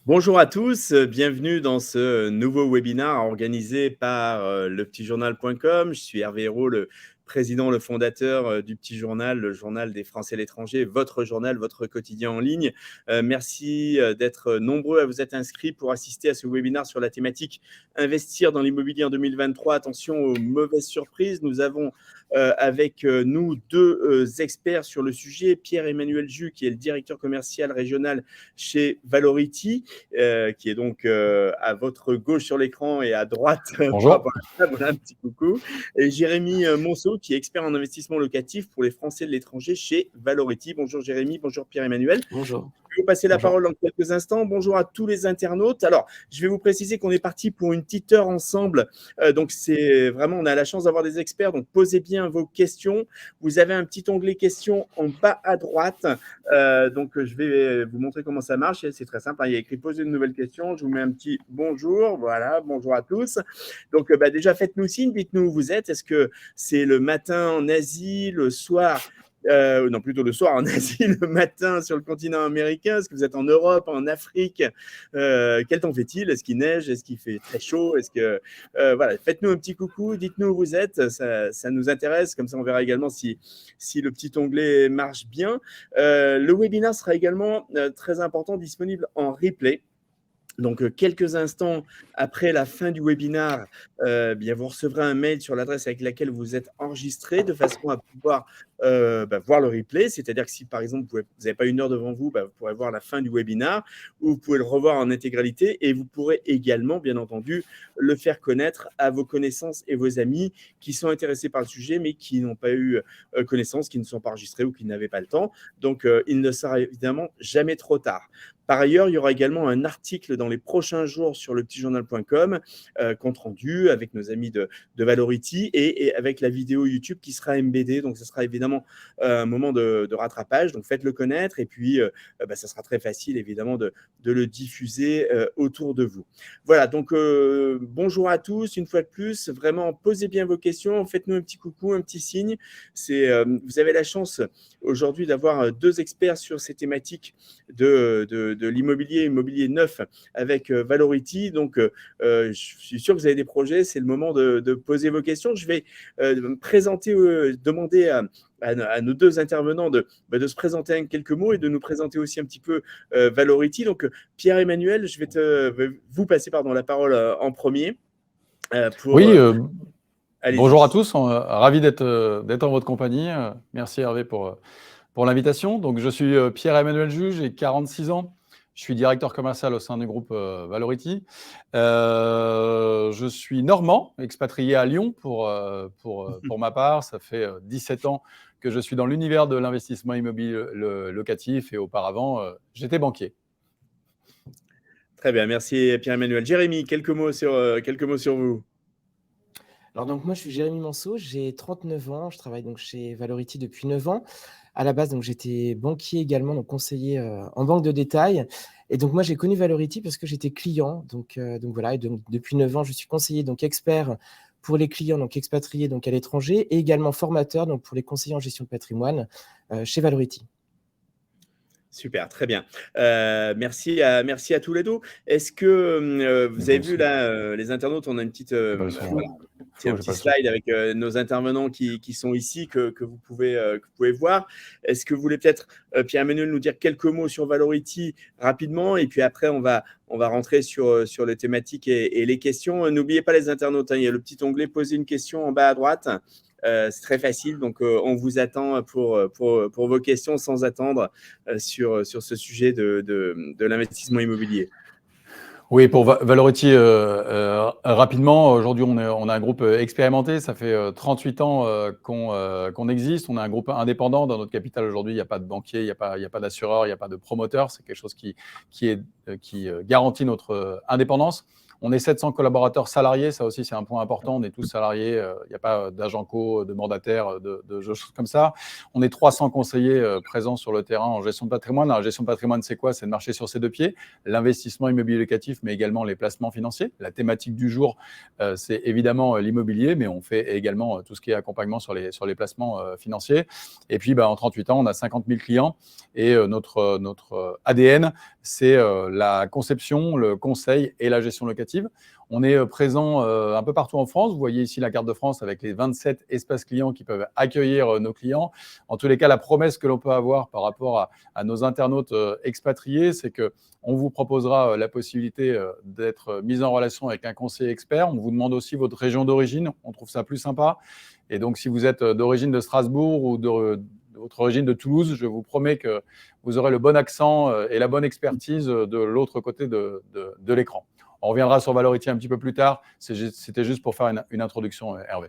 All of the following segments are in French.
Bonjour à tous, bienvenue dans ce nouveau webinaire organisé par lepetitjournal.com. Je suis Hervé Hérault, le président, le fondateur du Petit Journal, le journal des Français à l'étranger, votre journal, votre quotidien en ligne. Merci d'être nombreux à vous être inscrits pour assister à ce webinaire sur la thématique Investir dans l'immobilier en 2023. Attention aux mauvaises surprises. Nous avons avec nous deux experts sur le sujet, Pierre-Emmanuel Jus, qui est le directeur commercial régional chez Valority, qui est donc à votre gauche sur l'écran et à droite par Bonjour. rapport à ça. Voilà, un petit coucou. Et Jérémy Monceau, qui est expert en investissement locatif pour les Français de l'étranger chez Valority. Bonjour Jérémy, bonjour Pierre-Emmanuel. Bonjour. Je vais vous passer la Bonjour. parole dans quelques instants. Bonjour à tous les internautes. Alors, je vais vous préciser qu'on est parti pour une petite heure ensemble. Donc, c'est vraiment, on a la chance d'avoir des experts. Donc, posez bien vos questions. Vous avez un petit onglet questions en bas à droite. Donc, je vais vous montrer comment ça marche. C'est très simple. Il y a écrit poser une nouvelle question. Je vous mets un petit bonjour. Voilà, bonjour à tous. Donc, déjà, faites-nous signe. Dites-nous où vous êtes. Est-ce que c'est le matin en Asie, le soir non, plutôt le soir en Asie, le matin sur le continent américain? Est-ce que vous êtes en Europe, en Afrique? Quel temps fait-il? Est-ce qu'il neige? Est-ce qu'il fait très chaud? Est-ce que voilà, faites-nous un petit coucou, dites-nous où vous êtes, ça nous intéresse. Comme ça, on verra également si le petit onglet marche bien. Le webinaire sera également très important, disponible en replay. Donc, quelques instants après la fin du webinaire, bien, vous recevrez un mail sur l'adresse avec laquelle vous êtes enregistré de façon à pouvoir voir le replay. C'est-à-dire que si, par exemple, vous n'avez pas une heure devant vous, vous pourrez voir la fin du webinaire ou vous pouvez le revoir en intégralité et vous pourrez également, bien entendu, le faire connaître à vos connaissances et vos amis qui sont intéressés par le sujet mais qui n'ont pas eu connaissance, qui ne sont pas enregistrés ou qui n'avaient pas le temps. Donc, il ne sera évidemment jamais trop tard. Par ailleurs, il y aura également un article dans les prochains jours sur lepetitjournal.com, compte rendu avec nos amis de Valority et avec la vidéo YouTube qui sera embedée. Donc, ce sera évidemment un moment de rattrapage. Donc, faites-le connaître et puis, ça sera très facile évidemment de le diffuser autour de vous. Voilà, donc bonjour à tous. Une fois de plus, vraiment, posez bien vos questions. Faites-nous un petit coucou, un petit signe. Vous avez la chance aujourd'hui d'avoir deux experts sur ces thématiques de l'immobilier neuf avec Valority. Donc, je suis sûr que vous avez des projets. C'est le moment de poser vos questions. Je vais me présenter, demander à nos deux intervenants de se présenter en quelques mots et de nous présenter aussi un petit peu Valority. Donc, Pierre-Emmanuel, je vais vous passer la parole en premier. Oui, Allez-y. bonjour à tous, ravi d'être en votre compagnie. Merci Hervé pour l'invitation. Donc, je suis Pierre-Emmanuel Jus, j'ai 46 ans. Je suis directeur commercial au sein du groupe Valority. Je suis normand, expatrié à Lyon pour ma part. Ça fait 17 ans que je suis dans l'univers de l'investissement immobilier locatif et auparavant, j'étais banquier. Très bien, merci Pierre-Emmanuel. Jérémy, quelques mots sur vous. Alors donc moi je suis Jérémy Monceau, j'ai 39 ans, je travaille donc chez Valority depuis 9 ans. À la base donc j'étais banquier également, donc conseiller en banque de détail. Et donc moi j'ai connu Valority parce que j'étais client, donc voilà. Et donc depuis 9 ans je suis conseiller, donc expert pour les clients donc expatriés donc à l'étranger et également formateur donc pour les conseillers en gestion de patrimoine chez Valority. Super, très bien. Merci à tous les deux. Est-ce que vous avez vu là, les internautes, on a une petite, un petit slide avec nos intervenants qui sont ici que vous pouvez voir. Est-ce que vous voulez peut-être, Pierre-Emmanuel, nous dire quelques mots sur Valority rapidement et puis après on va rentrer sur les thématiques et les questions. N'oubliez pas les internautes, il y a le petit onglet poser une question en bas à droite. C'est très facile, donc on vous attend pour vos questions sans attendre sur ce sujet de l'investissement immobilier. Oui, pour Valority, rapidement, aujourd'hui, on a un groupe expérimenté. Ça fait 38 ans qu'on existe. On est un groupe indépendant. Dans notre capital, aujourd'hui, il n'y a pas de banquier, il n'y a pas d'assureur, il n'y a pas de promoteur. C'est quelque chose qui garantit notre indépendance. On est 700 collaborateurs salariés, ça aussi c'est un point important, on est tous salariés, il n'y a pas d'agents co, de mandataires, de choses comme ça. On est 300 conseillers présents sur le terrain en gestion de patrimoine. La gestion de patrimoine, c'est quoi? C'est de marcher sur ses deux pieds, l'investissement immobilier locatif, mais également les placements financiers. La thématique du jour, c'est évidemment l'immobilier, mais on fait également tout ce qui est accompagnement sur les placements financiers. Et puis, en 38 ans, on a 50 000 clients et notre ADN, c'est la conception, le conseil et la gestion locative. On est présent un peu partout en France. Vous voyez ici la carte de France avec les 27 espaces clients qui peuvent accueillir nos clients. En tous les cas, la promesse que l'on peut avoir par rapport à nos internautes expatriés, c'est qu'on vous proposera la possibilité d'être mis en relation avec un conseiller expert. On vous demande aussi votre région d'origine. On trouve ça plus sympa. Et donc, si vous êtes d'origine de Strasbourg ou de votre origine de Toulouse, je vous promets que vous aurez le bon accent et la bonne expertise de l'autre côté de l'écran. On reviendra sur Valority un petit peu plus tard. C'était juste pour faire une introduction, Hervé.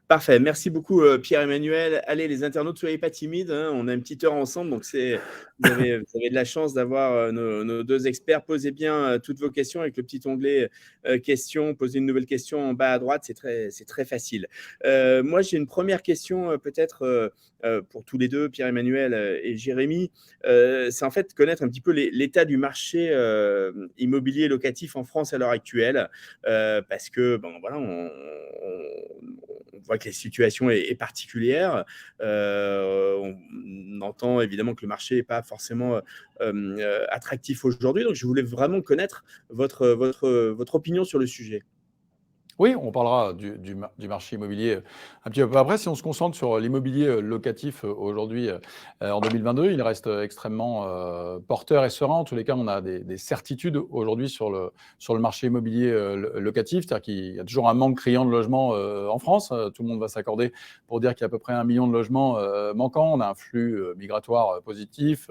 Parfait. Merci beaucoup, Pierre-Emmanuel. Allez, les internautes, soyez pas timides. On a une petite heure ensemble, donc vous avez de la chance d'avoir nos deux experts. Posez bien toutes vos questions avec le petit onglet questions. Posez une nouvelle question en bas à droite. C'est très facile. Moi, j'ai une première question peut-être pour tous les deux, Pierre-Emmanuel et Jérémy. C'est en fait connaître un petit peu l'état du marché immobilier locatif en France à l'heure actuelle, parce que voilà, on voit que la situation est particulière. On entend évidemment que le marché n'est pas forcément attractif aujourd'hui. Donc, je voulais vraiment connaître votre opinion sur le sujet. Oui, on parlera du marché immobilier un petit peu après. Si on se concentre sur l'immobilier locatif aujourd'hui, en 2022, il reste extrêmement porteur et serein. En tous les cas, on a des certitudes aujourd'hui sur le marché immobilier locatif. C'est-à-dire qu'il y a toujours un manque criant de logements en France. Tout le monde va s'accorder pour dire qu'il y a à peu près 1 million de logements manquants. On a un flux migratoire positif.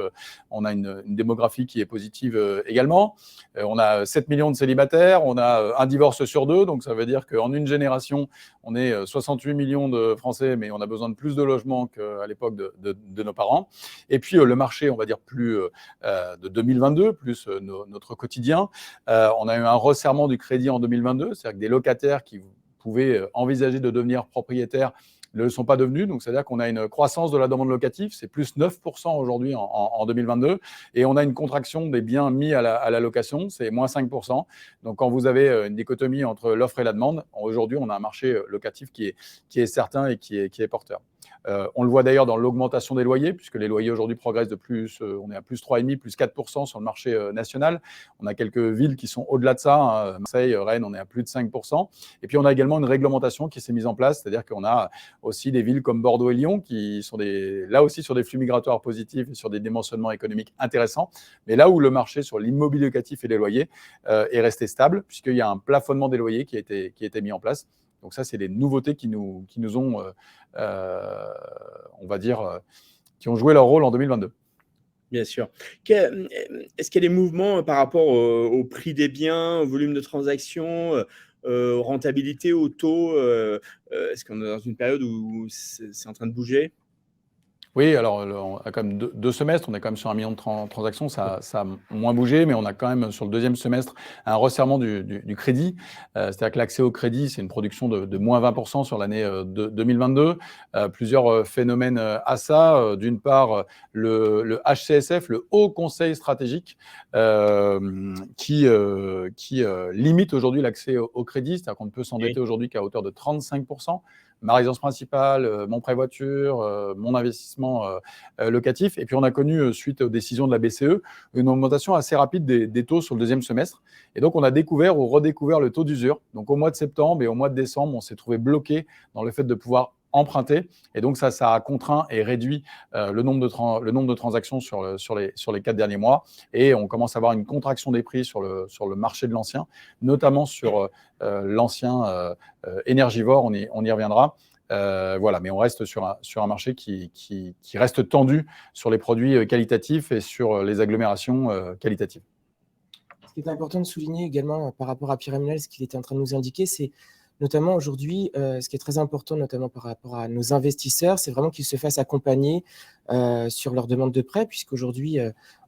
On a une démographie qui est positive également. On a 7 millions de célibataires. On a un divorce sur 2. Donc, ça veut dire qu'en une génération, on est 68 millions de Français, mais on a besoin de plus de logements qu'à l'époque de nos parents. Et puis, le marché, on va dire plus de 2022, plus notre quotidien. On a eu un resserrement du crédit en 2022, c'est-à-dire que des locataires qui pouvaient envisager de devenir propriétaires ne le sont pas devenus. Donc, c'est-à-dire qu'on a une croissance de la demande locative, c'est plus 9% aujourd'hui en 2022. Et on a une contraction des biens mis à la location, c'est moins 5%. Donc, quand vous avez une dichotomie entre l'offre et la demande, aujourd'hui, on a un marché locatif qui est certain et qui est porteur. On le voit d'ailleurs dans l'augmentation des loyers, puisque les loyers aujourd'hui progressent de plus, on est à plus 3,5%, plus 4% sur le marché national. On a quelques villes qui sont au-delà de ça, hein. Marseille, Rennes, on est à plus de 5%. Et puis on a également une réglementation qui s'est mise en place, c'est-à-dire qu'on a aussi des villes comme Bordeaux et Lyon qui sont là aussi sur des flux migratoires positifs et sur des dimensionnements économiques intéressants. Mais là où le marché sur l'immobilier locatif et les loyers est resté stable, puisqu'il y a un plafonnement des loyers qui a été mis en place. Donc ça, c'est des nouveautés qui nous ont, on va dire, qui ont joué leur rôle en 2022. Bien sûr. Est-ce qu'il y a des mouvements par rapport au prix des biens, au volume de transactions, aux rentabilités, au taux? Est-ce qu'on est dans une période où c'est en train de bouger? Oui, alors on a quand même deux semestres, on est quand même sur 1 million de transactions, ça a moins bougé, mais on a quand même sur le deuxième semestre un resserrement du crédit. C'est-à-dire que l'accès au crédit, c'est une production de moins 20% sur l'année 2022. Plusieurs phénomènes à ça. D'une part, le HCSF, le Haut Conseil stratégique, qui limite aujourd'hui l'accès au crédit, c'est-à-dire qu'on ne peut s'endetter aujourd'hui qu'à hauteur de 35%. Ma résidence principale, mon prêt voiture, mon investissement locatif. Et puis, on a connu, suite aux décisions de la BCE, une augmentation assez rapide des taux sur le deuxième semestre. Et donc, on a découvert ou redécouvert le taux d'usure. Donc, au mois de septembre et au mois de décembre, on s'est trouvé bloqué dans le fait de pouvoir emprunter. Et donc, ça a contraint et réduit le nombre de transactions sur les 4 derniers mois. Et on commence à avoir une contraction des prix sur le marché de l'ancien, notamment sur l'ancien énergivore, on y reviendra. Voilà, mais on reste sur un marché qui reste tendu sur les produits qualitatifs et sur les agglomérations qualitatives. Ce qui est important de souligner également par rapport à Pierre-Emmanuel, ce qu'il était en train de nous indiquer, c'est notamment aujourd'hui, ce qui est très important, notamment par rapport à nos investisseurs, c'est vraiment qu'ils se fassent accompagner sur leur demande de prêt, puisqu'aujourd'hui,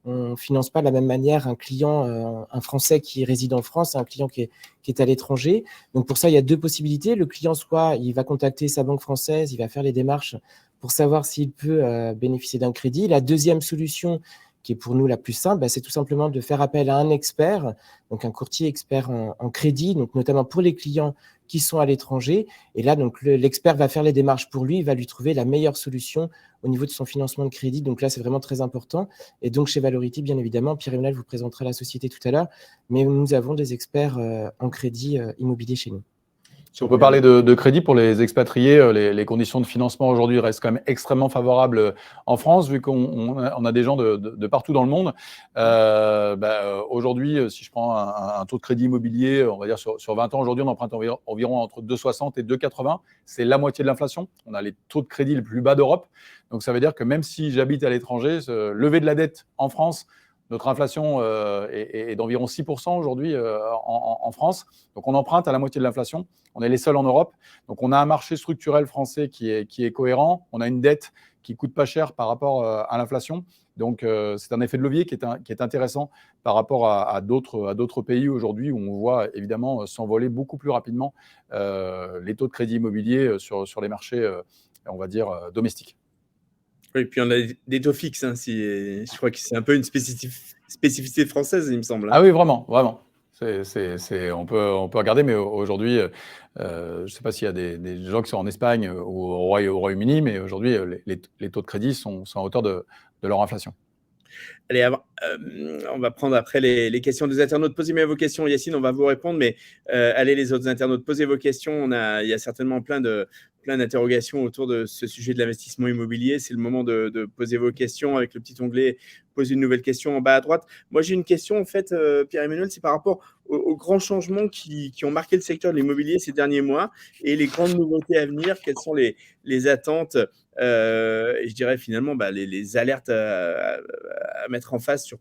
on finance pas de la même manière un client, un Français qui réside en France et un client qui est à l'étranger. Donc pour ça, il y a deux possibilités. Le client, soit il va contacter sa banque française, il va faire les démarches pour savoir s'il peut bénéficier d'un crédit. La deuxième solution, qui est pour nous la plus simple, c'est tout simplement de faire appel à un expert, donc un courtier expert en crédit, donc notamment pour les clients qui sont à l'étranger. Et là, donc l'expert va faire les démarches pour lui, il va lui trouver la meilleure solution au niveau de son financement de crédit. Donc là, c'est vraiment très important. Et donc chez Valority, bien évidemment, Pierre-Emmanuel vous présentera la société tout à l'heure, mais nous avons des experts en crédit immobilier chez nous. Si on peut parler de crédit pour les expatriés, les conditions de financement aujourd'hui restent quand même extrêmement favorables en France, vu qu'on a des gens de partout dans le monde. Aujourd'hui, si je prends un taux de crédit immobilier, on va dire sur 20 ans, aujourd'hui, on emprunte environ entre 2,60 et 2,80. C'est la moitié de l'inflation. On a les taux de crédit les plus bas d'Europe. Donc, ça veut dire que même si j'habite à l'étranger, lever de la dette en France, notre inflation est d'environ 6% aujourd'hui en France. Donc, on emprunte à la moitié de l'inflation. On est les seuls en Europe. Donc, on a un marché structurel français qui est cohérent. On a une dette qui ne coûte pas cher par rapport à l'inflation. Donc, c'est un effet de levier qui est intéressant par rapport à d'autres pays aujourd'hui où on voit évidemment s'envoler beaucoup plus rapidement les taux de crédit immobilier sur les marchés, on va dire, domestiques. Oui, puis on a des taux fixes. Je crois que c'est un peu une spécificité française, il me semble. Ah oui, vraiment. On peut regarder, mais aujourd'hui, je ne sais pas s'il y a des gens qui sont en Espagne ou au Royaume-Uni, mais aujourd'hui, les taux de crédit sont à hauteur de leur inflation. Allez, on va prendre après les questions des internautes. Posez bien vos questions, Yacine, on va vous répondre. Mais allez, les autres internautes, posez vos questions. Il y a certainement plein d'interrogations autour de ce sujet de l'investissement immobilier. C'est le moment de poser vos questions avec le petit onglet « Poser une nouvelle question » en bas à droite. Moi, j'ai une question, en fait, Pierre-Emmanuel, c'est par rapport aux grands changements qui ont marqué le secteur de l'immobilier ces derniers mois et les grandes nouveautés à venir. Quelles sont les attentes et je dirais finalement les alertes à mettre en face, sur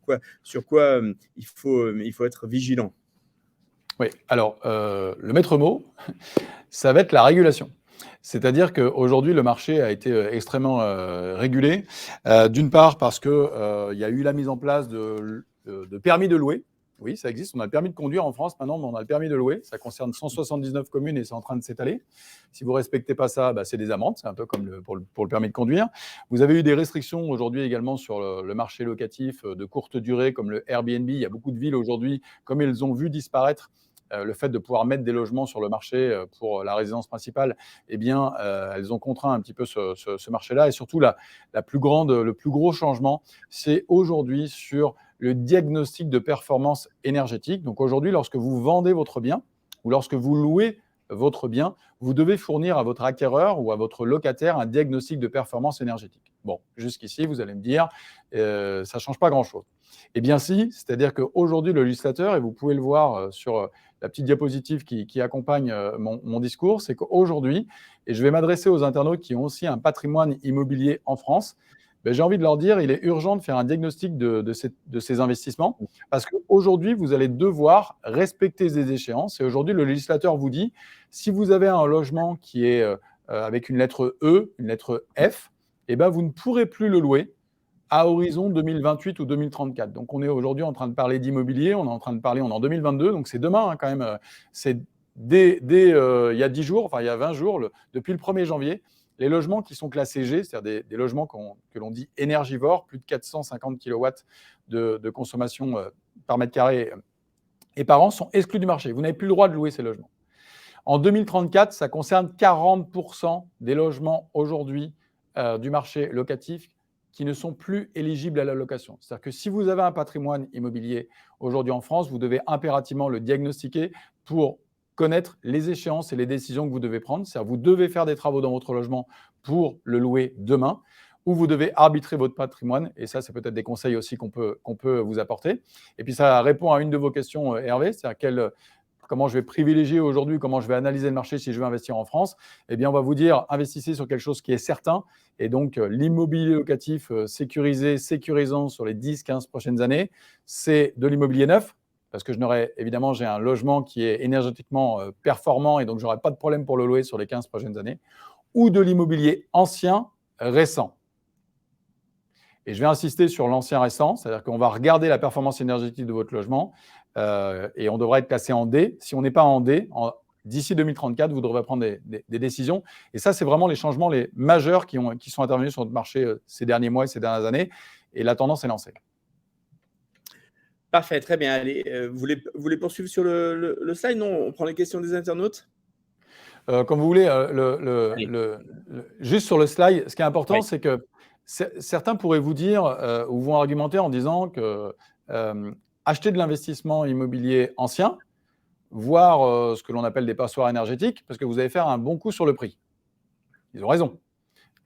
quoi il faut être vigilant. Oui, alors le maître mot, ça va être la régulation. C'est-à-dire qu'aujourd'hui, le marché a été extrêmement régulé. D'une part, parce qu'il y a eu la mise en place de permis de louer. Oui, ça existe. On a le permis de conduire en France maintenant, mais on a le permis de louer. Ça concerne 179 communes et c'est en train de s'étaler. Si vous ne respectez pas ça, c'est des amendes. C'est un peu comme pour le permis de conduire. Vous avez eu des restrictions aujourd'hui également sur le marché locatif de courte durée, comme le Airbnb. Il y a beaucoup de villes aujourd'hui, comme elles ont vu disparaître le fait de pouvoir mettre des logements sur le marché pour la résidence principale, elles ont contraint un petit peu ce marché-là. Et surtout, le plus gros changement, c'est aujourd'hui sur le diagnostic de performance énergétique. Donc aujourd'hui, lorsque vous vendez votre bien ou lorsque vous louez votre bien, vous devez fournir à votre acquéreur ou à votre locataire un diagnostic de performance énergétique. Bon, jusqu'ici, vous allez me dire, ça ne change pas grand-chose. Eh bien si, c'est-à-dire qu'aujourd'hui, le législateur, et vous pouvez le voir sur la petite diapositive qui accompagne mon discours, c'est qu'aujourd'hui, et je vais m'adresser aux internautes qui ont aussi un patrimoine immobilier en France, j'ai envie de leur dire, il est urgent de faire un diagnostic de ces investissements parce qu'aujourd'hui, vous allez devoir respecter des échéances. Et aujourd'hui, le législateur vous dit, si vous avez un logement qui est avec une lettre E, une lettre F, vous ne pourrez plus le louer à horizon 2028 ou 2034. Donc, on est aujourd'hui en train de parler d'immobilier, on est en 2022, donc c'est demain quand même. C'est dès il y a 10 jours, enfin il y a 20 jours, depuis le 1er janvier, les logements qui sont classés G, c'est-à-dire des logements que l'on dit énergivores, plus de 450 kW de consommation par mètre carré et par an, sont exclus du marché. Vous n'avez plus le droit de louer ces logements. En 2034, ça concerne 40% des logements aujourd'hui du marché locatif qui ne sont plus éligibles à la location. C'est-à-dire que si vous avez un patrimoine immobilier aujourd'hui en France, vous devez impérativement le diagnostiquer pour connaître les échéances et les décisions que vous devez prendre. C'est-à-dire que vous devez faire des travaux dans votre logement pour le louer demain, ou vous devez arbitrer votre patrimoine. Et ça, c'est peut-être des conseils aussi qu'on peut vous apporter. Et puis, ça répond à une de vos questions, Hervé, c'est-à-dire comment je vais privilégier aujourd'hui, comment je vais analyser le marché si je veux investir en France. Eh bien, on va vous dire, investissez sur quelque chose qui est certain. Et donc, l'immobilier locatif sécurisant sur les 10-15 prochaines années, c'est de l'immobilier neuf. Parce que j'ai un logement qui est énergétiquement performant et donc je n'aurai pas de problème pour le louer sur les 15 prochaines années. Ou de l'immobilier ancien, récent. Et je vais insister sur l'ancien récent, c'est-à-dire qu'on va regarder la performance énergétique de votre logement et on devrait être classé en D. Si on n'est pas en D, d'ici 2034, vous devrez prendre des décisions. Et ça, c'est vraiment les changements les majeurs qui sont intervenus sur notre marché ces derniers mois et ces dernières années. Et la tendance est lancée. Parfait, très bien. Allez, vous voulez poursuivre sur le slide? Non, on prend les questions des internautes? Comme vous voulez, juste sur le slide, ce qui est important, Oui. c'est que certains pourraient vous dire ou vont argumenter en disant que acheter de l'investissement immobilier ancien, voire ce que l'on appelle des passoires énergétiques, parce que vous allez faire un bon coup sur le prix. Ils ont raison.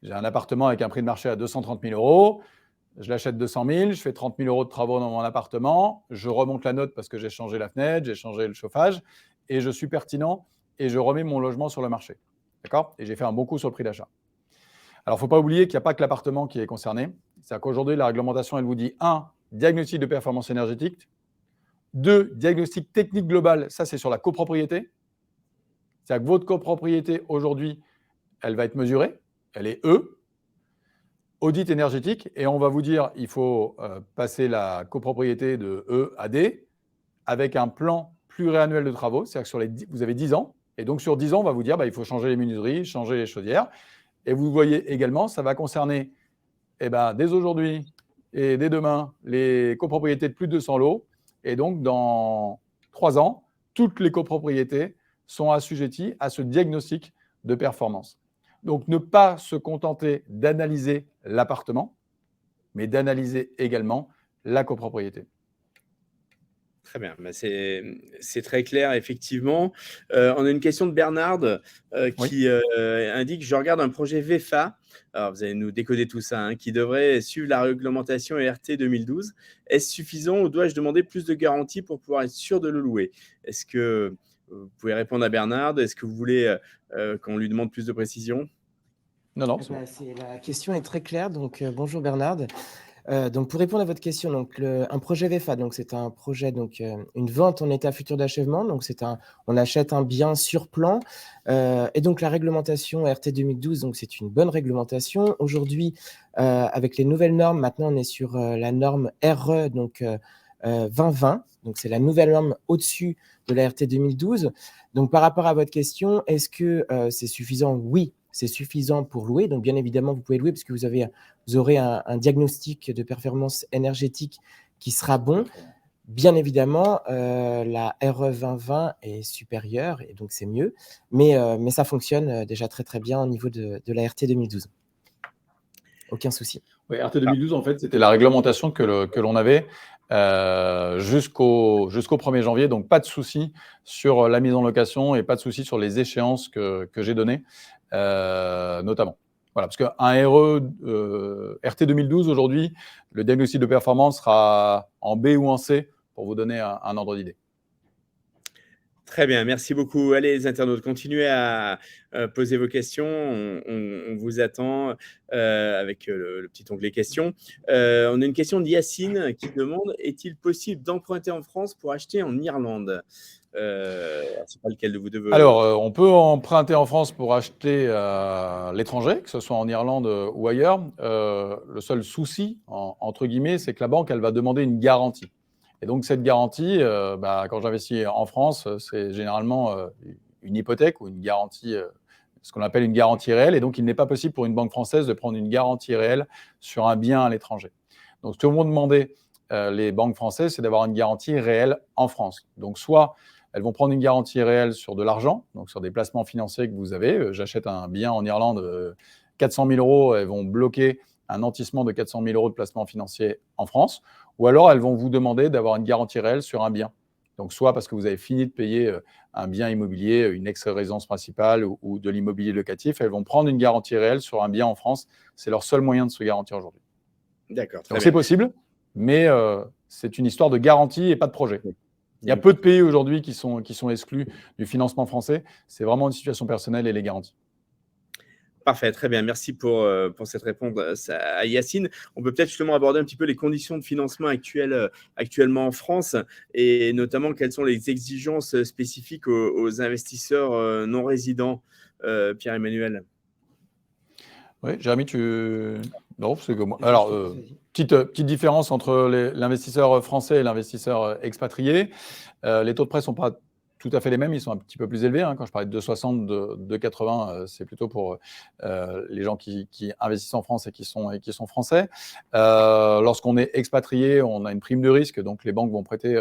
J'ai un appartement avec un prix de marché à 230 000 euros. Je l'achète 200 000, je fais 30 000 euros de travaux dans mon appartement, je remonte la note parce que j'ai changé la fenêtre, j'ai changé le chauffage, et je suis pertinent et je remets mon logement sur le marché. D'accord? Et j'ai fait un bon coup sur le prix d'achat. Alors, il ne faut pas oublier qu'il n'y a pas que l'appartement qui est concerné. C'est-à-dire qu'aujourd'hui, la réglementation, elle vous dit 1, diagnostic de performance énergétique. 2, diagnostic technique global. Ça, c'est sur la copropriété. C'est-à-dire que votre copropriété, aujourd'hui, elle va être mesurée. Elle est E. Audit énergétique, et on va vous dire il faut passer la copropriété de E à D avec un plan pluriannuel de travaux, c'est-à-dire que vous avez 10 ans, et donc sur 10 ans, on va vous dire il faut changer les menuiseries, changer les chaudières, et vous voyez également, ça va concerner dès aujourd'hui et dès demain les copropriétés de plus de 200 lots, et donc dans 3 ans, toutes les copropriétés sont assujetties à ce diagnostic de performance. Donc, ne pas se contenter d'analyser l'appartement, mais d'analyser également la copropriété. Très bien, c'est très clair, effectivement. On a une question de Bernard qui indique « Je regarde un projet VEFA ». Alors, vous allez nous décoder tout ça, qui devrait suivre la réglementation RT 2012. Est-ce suffisant ou dois-je demander plus de garanties pour pouvoir être sûr de le louer? Est-ce que vous pouvez répondre à Bernard? Est-ce que vous voulez qu'on lui demande plus de précision? Non. La question est très claire. Donc, bonjour Bernard. Donc, pour répondre à votre question, donc un projet VEFA, donc c'est un projet, donc une vente en état futur d'achèvement. Donc, on achète un bien sur plan. Et donc, la réglementation RT 2012, donc c'est une bonne réglementation. Aujourd'hui, avec les nouvelles normes, maintenant on est sur la norme RE, donc 2020. Donc, c'est la nouvelle norme au-dessus de la RT 2012. Donc, par rapport à votre question, est-ce que c'est suffisant? Oui, c'est suffisant pour louer. Donc, bien évidemment, vous pouvez louer parce que vous aurez un diagnostic de performance énergétique qui sera bon. Bien évidemment, la RE 2020 est supérieure et donc c'est mieux. Mais ça fonctionne déjà très, très bien au niveau de la RT 2012. Aucun souci. Oui, RT 2012, en fait, c'était la réglementation que l'on avait jusqu'au 1er janvier. Donc, pas de souci sur la mise en location et pas de souci sur les échéances que j'ai données, notamment. Voilà, parce qu'un RT 2012, aujourd'hui, le diagnostic de performance sera en B ou en C pour vous donner un ordre d'idée. Très bien, merci beaucoup. Allez, les internautes, continuez à poser vos questions. On vous attend avec le petit onglet questions. On a une question de Yacine qui demande « Est-il possible d'emprunter en France pour acheter en Irlande ?» C'est pas lequel de vous deux veut. Alors, on peut emprunter en France pour acheter à l'étranger, que ce soit en Irlande ou ailleurs. Le seul souci, entre guillemets, c'est que la banque, elle va demander une garantie. Et donc, cette garantie, quand j'investis en France, c'est généralement une hypothèque ou une garantie, ce qu'on appelle une garantie réelle. Et donc, il n'est pas possible pour une banque française de prendre une garantie réelle sur un bien à l'étranger. Donc, ce que vont demander les banques françaises, c'est d'avoir une garantie réelle en France. Donc, soit elles vont prendre une garantie réelle sur de l'argent, donc sur des placements financiers que vous avez. J'achète un bien en Irlande, 400 000 euros, elles vont bloquer un nantissement de 400 000 euros de placement financier en France. Ou alors, elles vont vous demander d'avoir une garantie réelle sur un bien. Donc, soit parce que vous avez fini de payer un bien immobilier, une ex-résidence principale ou de l'immobilier locatif, elles vont prendre une garantie réelle sur un bien en France. C'est leur seul moyen de se garantir aujourd'hui. D'accord. Donc, c'est possible, mais c'est une histoire de garantie et pas de projet. Il y a peu de pays aujourd'hui qui sont exclus du financement français. C'est vraiment une situation personnelle et les garanties. Parfait, très bien. Merci pour cette réponse à Yacine. On peut peut-être justement aborder un petit peu les conditions de financement actuellement en France et notamment quelles sont les exigences spécifiques aux investisseurs non résidents. Pierre-Emmanuel. Oui, Jérémy, tu Non, c'est comme moi. Alors, petite différence entre l'investisseur français et l'investisseur expatrié. Les taux de prêt ne sont pas tout à fait les mêmes, ils sont un petit peu plus élevés. Quand je parlais de 2,60, de 2,80, c'est plutôt pour les gens qui investissent en France et qui sont français. Lorsqu'on est expatrié, on a une prime de risque, donc les banques vont prêter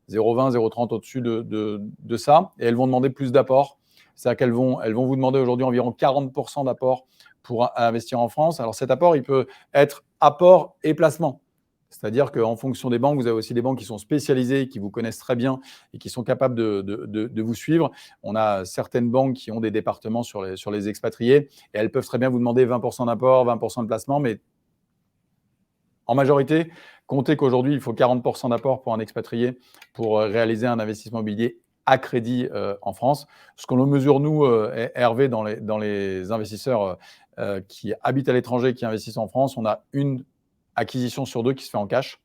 0,20, 0,30 au-dessus de ça, et elles vont demander plus d'apport. C'est-à-dire qu'elles vont vous demander aujourd'hui environ 40% d'apport pour investir en France. Alors cet apport, il peut être apport et placement. C'est-à-dire qu'en fonction des banques, vous avez aussi des banques qui sont spécialisées, qui vous connaissent très bien et qui sont capables de vous suivre. On a certaines banques qui ont des départements sur les expatriés et elles peuvent très bien vous demander 20% d'apport, 20% de placement, mais en majorité, comptez qu'aujourd'hui, il faut 40% d'apport pour un expatrié pour réaliser un investissement immobilier à crédit en France. Ce que l'on mesure, nous, Hervé, dans les investisseurs qui habitent à l'étranger, qui investissent en France, on a une acquisition sur 2 qui se fait en cash.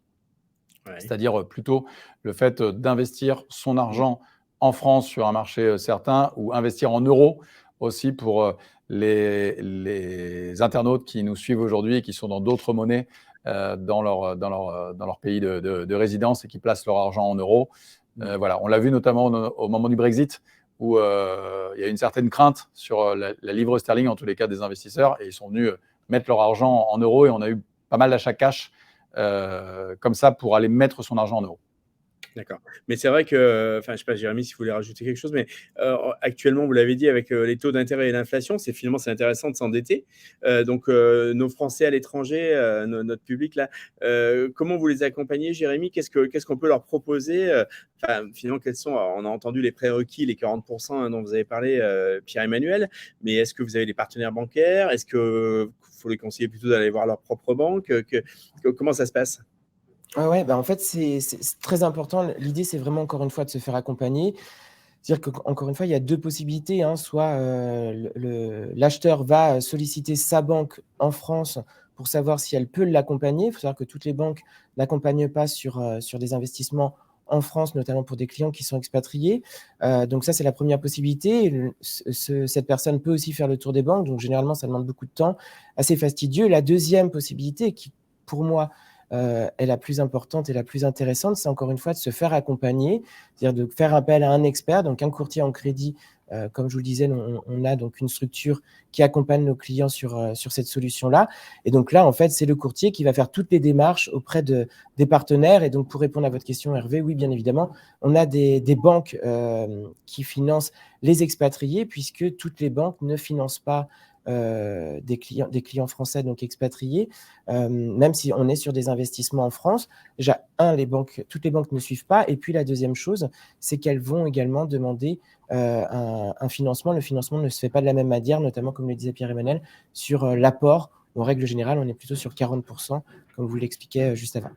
Ouais. C'est-à-dire plutôt le fait d'investir son argent en France sur un marché certain ou investir en euros aussi pour les internautes qui nous suivent aujourd'hui et qui sont dans d'autres monnaies dans leur pays de résidence et qui placent leur argent en euros. Voilà, on l'a vu notamment au moment du Brexit où il y a une certaine crainte sur la livre sterling, en tous les cas des investisseurs, et ils sont venus mettre leur argent en euros et on a eu pas mal d'achats cash comme ça pour aller mettre son argent en euros. D'accord. Mais c'est vrai que, enfin, je ne sais pas, Jérémy, si vous voulez rajouter quelque chose, mais actuellement, vous l'avez dit, avec les taux d'intérêt et l'inflation, c'est intéressant de s'endetter. Donc, nos Français à l'étranger, notre public, là, comment vous les accompagnez, Jérémy? Qu'est-ce qu'on peut leur proposer? Finalement, quels sont, on a entendu les prérequis, les 40% dont vous avez parlé, Pierre-Emmanuel, mais est-ce que vous avez des partenaires bancaires? Est-ce qu'il faut les conseiller plutôt d'aller voir leur propre banque? Comment ça se passe? Ouais, en fait, c'est très important. L'idée, c'est vraiment, encore une fois, de se faire accompagner. C'est-à-dire qu'encore une fois, il y a 2 possibilités, hein. Soit l'acheteur va solliciter sa banque en France pour savoir si elle peut l'accompagner. Il faut savoir que toutes les banques n'accompagnent pas sur des investissements en France, notamment pour des clients qui sont expatriés. Donc ça, c'est la première possibilité. Cette personne peut aussi faire le tour des banques. Donc généralement, ça demande beaucoup de temps, assez fastidieux. La deuxième possibilité, qui pour moi est la plus importante et la plus intéressante, c'est encore une fois de se faire accompagner, c'est-à-dire de faire appel à un expert, donc un courtier en crédit. Comme je vous le disais, on a donc une structure qui accompagne nos clients sur cette solution-là. Et donc là, en fait, c'est le courtier qui va faire toutes les démarches auprès des partenaires. Et donc, pour répondre à votre question, Hervé, oui, bien évidemment, on a des banques qui financent les expatriés, puisque toutes les banques ne financent pas des clients français, donc expatriés, même si on est sur des investissements en France. Déjà, toutes les banques ne suivent pas. Et puis, la deuxième chose, c'est qu'elles vont également demander un financement. Le financement ne se fait pas de la même manière, notamment, comme le disait Pierre-Emmanuel, sur l'apport. En règle générale, on est plutôt sur 40%, comme vous l'expliquiez juste avant.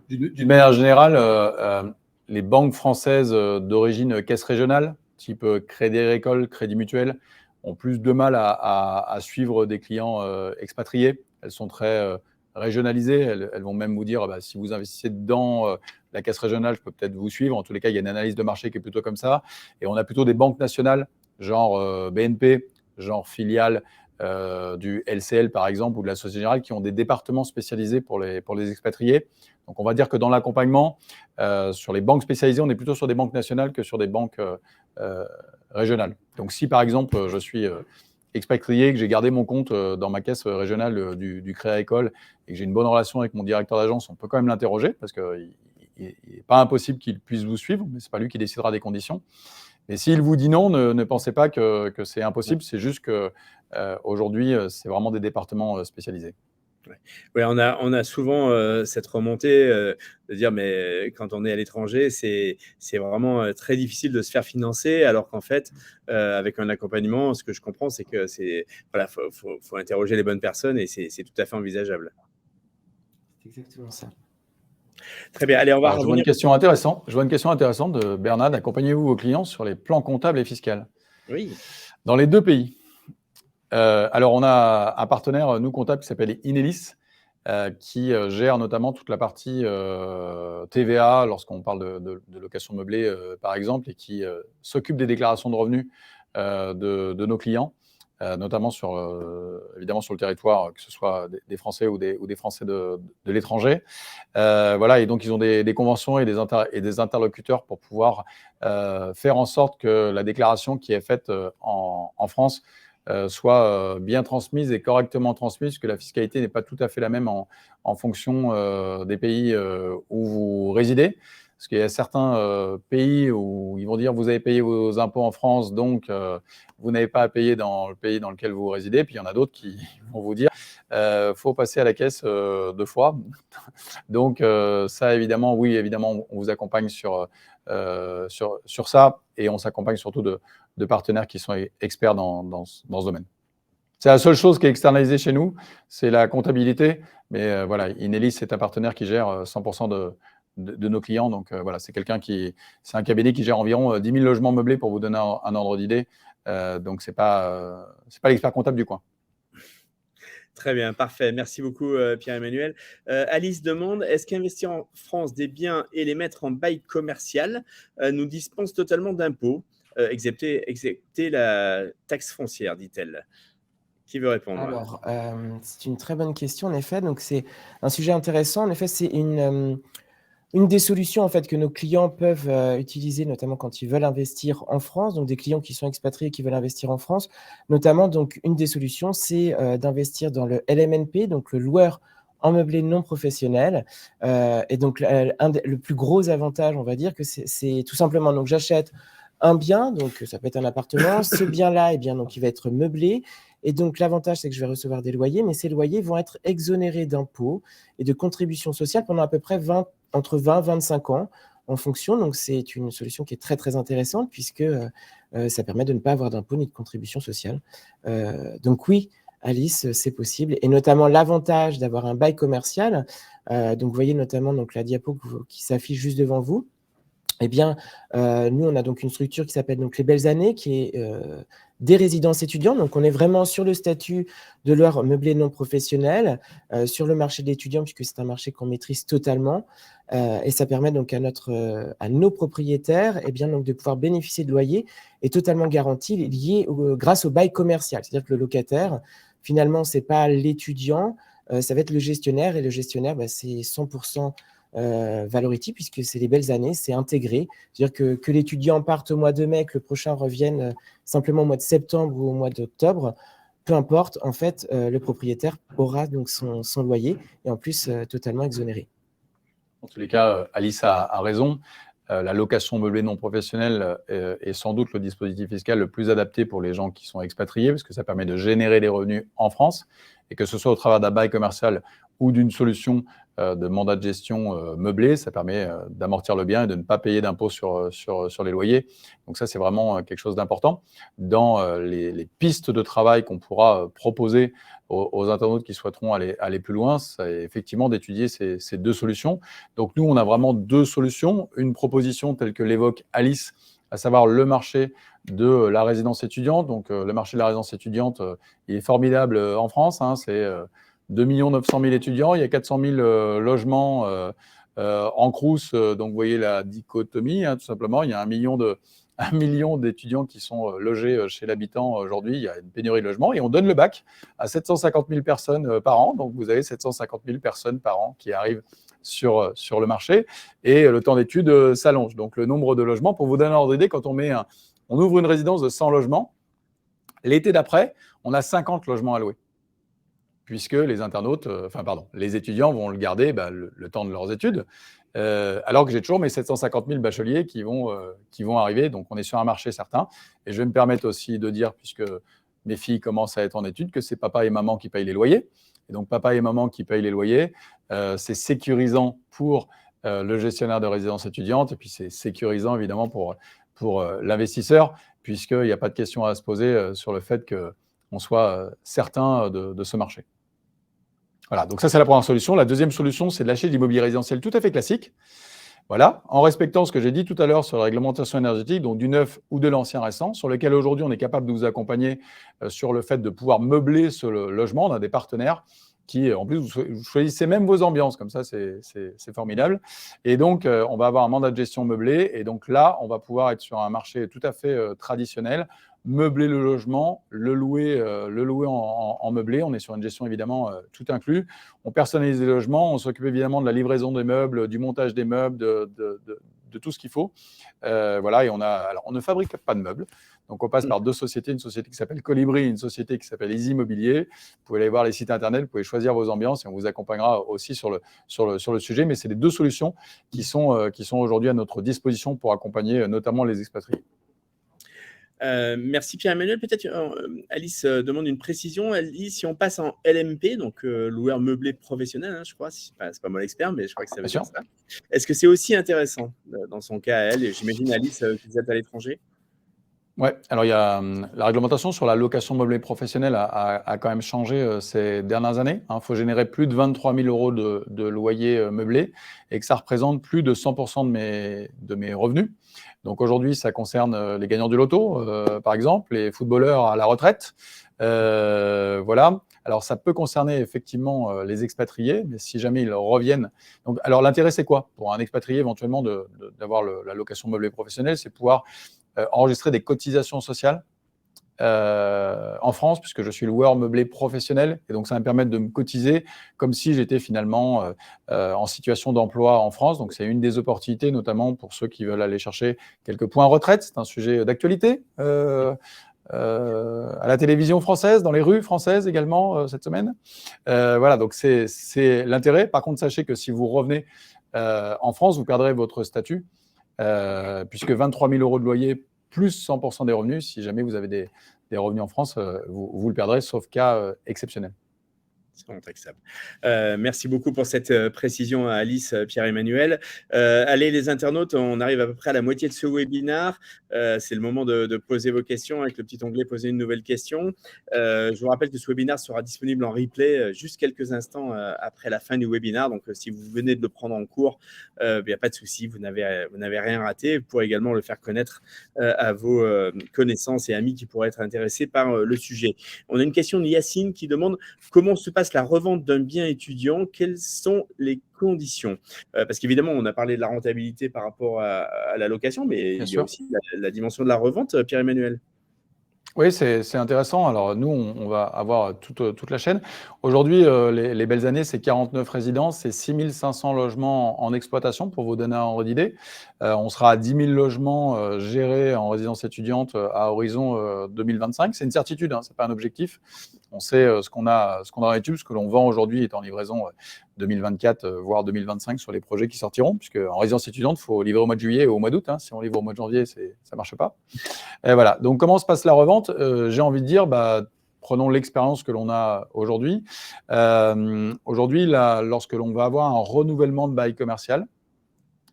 D'une manière générale, les banques françaises d'origine caisse régionale, type Crédit Agricole, Crédit Mutuel, ont plus de mal à suivre des clients expatriés. Elles sont très régionalisées. Elles vont même vous dire, si vous investissez dans la caisse régionale, je peux peut-être vous suivre. En tous les cas, il y a une analyse de marché qui est plutôt comme ça. Et on a plutôt des banques nationales, genre BNP, genre filiale du LCL, par exemple, ou de la Société Générale, qui ont des départements spécialisés pour les expatriés. Donc, on va dire que dans l'accompagnement, sur les banques spécialisées, on est plutôt sur des banques nationales que sur des banques régionales. Donc, si par exemple, je suis expatrié, que j'ai gardé mon compte dans ma caisse régionale du Crédit Agricole et que j'ai une bonne relation avec mon directeur d'agence, on peut quand même l'interroger parce qu'il n'est pas impossible qu'il puisse vous suivre, mais ce n'est pas lui qui décidera des conditions. Mais s'il vous dit non, ne pensez pas que c'est impossible, c'est juste qu'aujourd'hui, c'est vraiment des départements spécialisés. Oui, on a souvent cette remontée de dire, mais quand on est à l'étranger, c'est vraiment très difficile de se faire financer, alors qu'en fait, avec un accompagnement, ce que je comprends, c'est que voilà, faut interroger les bonnes personnes et c'est tout à fait envisageable. C'est exactement ça. Très bien, allez, on va revenir. Je vois une question intéressante de Bernard. Accompagnez-vous vos clients sur les plans comptables et fiscaux? Oui. Dans les 2 pays. Alors, on a un partenaire, nous, comptable, qui s'appelle Inelis, qui gère notamment toute la partie TVA lorsqu'on parle de location meublée, par exemple, et qui s'occupe des déclarations de revenus de nos clients. notamment évidemment sur le territoire, que ce soit des Français ou des Français de l'étranger. Voilà, et donc ils ont des conventions et des interlocuteurs pour pouvoir faire en sorte que la déclaration qui est faite en France soit bien transmise et correctement transmise, puisque la fiscalité n'est pas tout à fait la même en fonction des pays où vous résidez. Parce qu'il y a certains pays où ils vont dire vous avez payé vos impôts en France, donc vous n'avez pas à payer dans le pays dans lequel vous résidez. Puis il y en a d'autres qui vont vous dire faut passer à la caisse 2 fois. Donc ça, évidemment, oui, évidemment, on vous accompagne sur ça, et on s'accompagne surtout de partenaires qui sont experts dans ce domaine. C'est la seule chose qui est externalisée chez nous, c'est la comptabilité. Mais voilà, Inelis, c'est un partenaire qui gère 100% de nos clients. Donc voilà, c'est un cabinet qui gère environ 10 000 logements meublés, pour vous donner un ordre d'idée. Donc c'est pas l'expert comptable du coin. Très bien, parfait. Merci beaucoup, Pierre-Emmanuel. Alice demande, est-ce qu'investir en France des biens et les mettre en bail commercial nous dispense totalement d'impôts, excepté la taxe foncière, dit-elle? Qui veut répondre? Alors, c'est une très bonne question, en effet. Donc, c'est un sujet intéressant. En effet, c'est une des solutions en fait, que nos clients peuvent utiliser, notamment quand ils veulent investir en France, donc des clients qui sont expatriés qui veulent investir en France. Notamment, donc, une des solutions, c'est d'investir dans le LMNP, donc le loueur en meublé non professionnel. Et donc, le plus gros avantage, on va dire, que c'est tout simplement, donc j'achète un bien, donc ça peut être un appartement. Ce bien-là, eh bien, donc, il va être meublé. Et donc, l'avantage, c'est que je vais recevoir des loyers, mais ces loyers vont être exonérés d'impôts et de contributions sociales pendant à peu près entre 20 et 25 ans en fonction. Donc, c'est une solution qui est très, très intéressante puisque ça permet de ne pas avoir d'impôts ni de contributions sociales. Donc, oui, Alice, c'est possible. Et notamment, l'avantage d'avoir un bail commercial. Donc, vous voyez notamment donc, la diapo qui s'affiche juste devant vous. Eh bien, nous, on a donc une structure qui s'appelle donc Les Belles Années, qui est des résidences étudiantes. Donc, on est vraiment sur le statut de leur meublé non professionnel, sur le marché de l'étudiant, puisque c'est un marché qu'on maîtrise totalement. Et ça permet donc à nos propriétaires eh bien, donc, de pouvoir bénéficier de loyers et totalement garantis liés grâce au bail commercial. C'est-à-dire que le locataire, finalement, ce n'est pas l'étudiant, ça va être le gestionnaire. Et le gestionnaire, c'est 100% Valority, puisque c'est Les Belles Années, c'est intégré. C'est-à-dire que l'étudiant parte au mois de mai, que le prochain revienne simplement au mois de septembre ou au mois d'octobre, peu importe, en fait, le propriétaire aura donc son loyer et en plus totalement exonéré. En tous les cas, Alice a raison. La location meublée non professionnelle est sans doute le dispositif fiscal le plus adapté pour les gens qui sont expatriés, parce que ça permet de générer des revenus en France, et que ce soit au travers d'un bail commercial ou d'une solution de mandat de gestion meublé, ça permet d'amortir le bien et de ne pas payer d'impôts sur les loyers. Donc ça, c'est vraiment quelque chose d'important. Dans les pistes de travail qu'on pourra proposer aux internautes qui souhaiteront aller plus loin, c'est effectivement d'étudier ces deux solutions. Donc nous, on a vraiment deux solutions. Une proposition telle que l'évoque Alice, à savoir le marché de la résidence étudiante. Donc le marché de la résidence étudiante, il est formidable en France, hein, c'est 2 900 000 étudiants, il y a 400 000 logements en Crous, donc vous voyez la dichotomie, hein, tout simplement. Il y a 1 million d'étudiants qui sont logés chez l'habitant aujourd'hui. Il y a une pénurie de logements et on donne le bac à 750 000 personnes par an. Donc vous avez 750 000 personnes par an qui arrivent sur le marché et le temps d'études s'allonge. Donc le nombre de logements, pour vous donner un ordre d'idée, quand on ouvre une résidence de 100 logements, l'été d'après, on a 50 logements à louer, puisque les étudiants vont le garder le temps de leurs études, alors que j'ai toujours mes 750 000 bacheliers qui vont arriver. Donc, on est sur un marché certain. Et je vais me permettre aussi de dire, puisque mes filles commencent à être en études, que c'est papa et maman qui payent les loyers. Et donc, papa et maman qui payent les loyers, c'est sécurisant pour le gestionnaire de résidence étudiante, et puis c'est sécurisant, évidemment, pour l'investisseur, puisqu'il n'y a pas de question à se poser sur le fait qu'on soit certain de ce marché. Voilà, donc ça, c'est la première solution. La deuxième solution, c'est de l'acheter de l'immobilier résidentiel tout à fait classique. Voilà, en respectant ce que j'ai dit tout à l'heure sur la réglementation énergétique, donc du neuf ou de l'ancien récent, sur lequel aujourd'hui, on est capable de vous accompagner sur le fait de pouvoir meubler ce logement. On a des partenaires qui, en plus, vous choisissez même vos ambiances, comme ça, c'est formidable. Et donc, on va avoir un mandat de gestion meublé. Et donc là, on va pouvoir être sur un marché tout à fait traditionnel, meubler le logement, le louer en meublé. On est sur une gestion évidemment tout inclus. On personnalise les logements, on s'occupe évidemment de la livraison des meubles, du montage des meubles, de tout ce qu'il faut. Voilà, et alors, on ne fabrique pas de meubles. Donc, on passe par deux sociétés, une société qui s'appelle Colibri et une société qui s'appelle Easy Immobilier. Vous pouvez aller voir les sites internet, vous pouvez choisir vos ambiances et on vous accompagnera aussi sur le sujet. Mais c'est les deux solutions qui sont aujourd'hui à notre disposition pour accompagner notamment les expatriés. Merci Pierre-Emmanuel. Peut-être Alice demande une précision. Elle dit si on passe en LMP, donc loueur meublé professionnel, hein, je crois, c'est pas moi l'expert, mais je crois que ça veut dire ça. Est-ce que c'est aussi intéressant dans son cas à elle? Et j'imagine Alice que vous êtes à l'étranger. Oui, alors il y a la réglementation sur la location meublée professionnelle a quand même changé ces dernières années. Il faut générer plus de 23 000 euros de loyer meublé et que ça représente plus de 100% de mes revenus. Donc aujourd'hui, ça concerne les gagnants du loto, par exemple, les footballeurs à la retraite. Voilà. Alors ça peut concerner effectivement les expatriés, mais si jamais ils reviennent. Donc, alors l'intérêt, c'est quoi pour un expatrié éventuellement d'avoir la location meublée professionnelle? C'est pouvoir enregistrer des cotisations sociales en France, puisque je suis loueur meublé professionnel. Et donc, ça va me permettre de me cotiser comme si j'étais finalement en situation d'emploi en France. Donc, c'est une des opportunités, notamment pour ceux qui veulent aller chercher quelques points retraite. C'est un sujet d'actualité à la télévision française, dans les rues françaises également cette semaine. Voilà, donc c'est l'intérêt. Par contre, sachez que si vous revenez en France, vous perdrez votre statut. Puisque 23 000 euros de loyer plus 100% des revenus, si jamais vous avez des revenus en France, vous le perdrez, sauf cas exceptionnel. C'est intaxable. Merci beaucoup pour cette précision à Alice, Pierre-Emmanuel. Allez les internautes, on arrive à peu près à la moitié de ce webinaire. C'est le moment de poser vos questions avec le petit onglet « Poser une nouvelle question ». Je vous rappelle que ce webinaire sera disponible en replay juste quelques instants après la fin du webinaire. Donc, si vous venez de le prendre en cours, il n'y a pas de souci, vous n'avez rien raté. Vous pourrez également le faire connaître à vos connaissances et amis qui pourraient être intéressés par le sujet. On a une question de Yacine qui demande comment se passe la revente d'un bien étudiant, quelles sont les conditions? Parce qu'évidemment, on a parlé de la rentabilité par rapport à la location, mais il y a aussi la dimension de la revente, Pierre-Emmanuel. Oui, c'est intéressant. Alors, nous, on va avoir toute la chaîne. Aujourd'hui, les belles années, c'est 49 résidences, c'est 6 500 logements en exploitation, pour vous donner un ordre d'idée. On sera à 10 000 logements gérés en résidence étudiante à horizon 2025. C'est une certitude, ce n'est pas un objectif. On sait ce qu'on a dans l'étude, ce que l'on vend aujourd'hui est en livraison 2024, voire 2025 sur les projets qui sortiront, puisque en résidence étudiante, il faut livrer au mois de juillet ou au mois d'août. Si on livre au mois de janvier, ça ne marche pas. Et voilà. Donc, comment se passe la revente? J'ai envie de dire, prenons l'expérience que l'on a aujourd'hui. Aujourd'hui, lorsque l'on va avoir un renouvellement de bail commercial,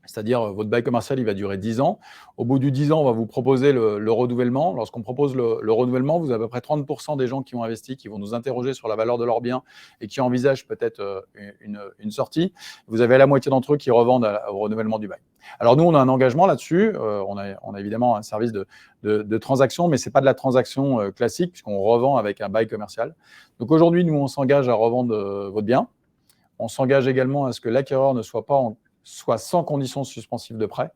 c'est-à-dire votre bail commercial, il va durer 10 ans. Au bout du 10 ans, on va vous proposer le renouvellement. Lorsqu'on propose le renouvellement, vous avez à peu près 30% des gens qui ont investi, qui vont nous interroger sur la valeur de leurs biens et qui envisagent peut-être une sortie. Vous avez la moitié d'entre eux qui revendent au renouvellement du bail. Alors nous, on a un engagement là-dessus. On a évidemment un service de transaction, mais ce n'est pas de la transaction classique, puisqu'on revend avec un bail commercial. Donc aujourd'hui, nous, on s'engage à revendre votre bien. On s'engage également à ce que l'acquéreur ne soit sans conditions suspensives de prêt,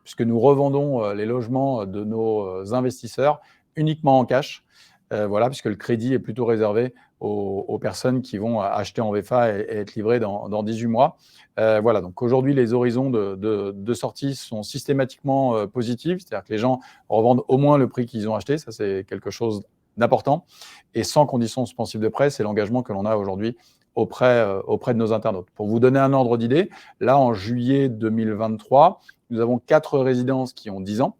puisque nous revendons les logements de nos investisseurs uniquement en cash, voilà, puisque le crédit est plutôt réservé aux personnes qui vont acheter en VFA et être livrées dans 18 mois. Voilà, donc aujourd'hui, les horizons de sortie sont systématiquement positifs, c'est-à-dire que les gens revendent au moins le prix qu'ils ont acheté, ça c'est quelque chose d'important, et sans conditions suspensives de prêt, c'est l'engagement que l'on a aujourd'hui auprès de nos internautes. Pour vous donner un ordre d'idée, là, en juillet 2023, nous avons 4 résidences qui ont 10 ans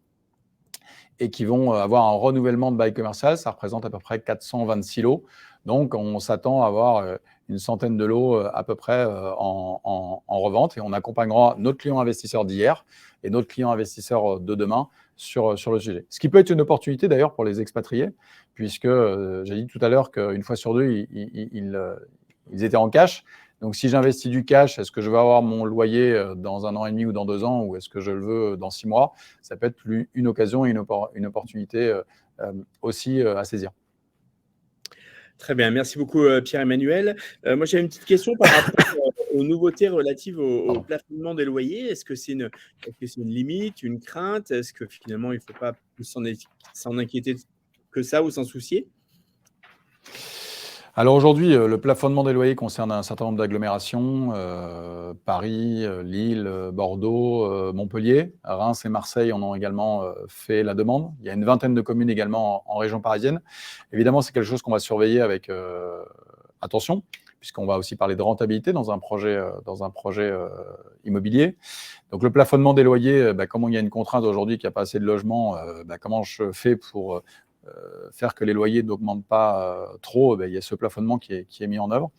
et qui vont avoir un renouvellement de bail commercial. Ça représente à peu près 426 lots. Donc, on s'attend à avoir une centaine de lots à peu près en revente et on accompagnera notre client investisseur d'hier et notre client investisseur de demain sur le sujet. Ce qui peut être une opportunité d'ailleurs pour les expatriés, puisque j'ai dit tout à l'heure qu'une fois sur deux, ils étaient en cash. Donc, si j'investis du cash, est-ce que je vais avoir mon loyer dans 1 an et demi ou dans 2 ans, ou est-ce que je le veux dans 6 mois? Ça peut être une occasion et une opportunité aussi à saisir. Très bien, merci beaucoup Pierre-Emmanuel. Moi, j'ai une petite question par rapport aux nouveautés relatives au plafonnement des loyers. Est-ce que c'est une limite, une crainte? Est-ce que finalement, il ne faut pas plus s'en inquiéter que ça ou s'en soucier? Alors aujourd'hui, le plafonnement des loyers concerne un certain nombre d'agglomérations, Paris, Lille, Bordeaux, Montpellier. Reims et Marseille en ont également fait la demande. Il y a une vingtaine de communes également en région parisienne. Évidemment, c'est quelque chose qu'on va surveiller avec attention, puisqu'on va aussi parler de rentabilité dans un projet immobilier. Donc le plafonnement des loyers, comment il y a une contrainte aujourd'hui qu'il n'y a pas assez de logements, comment je fais pour faire que les loyers n'augmentent pas trop, il y a ce plafonnement qui est mis en œuvre.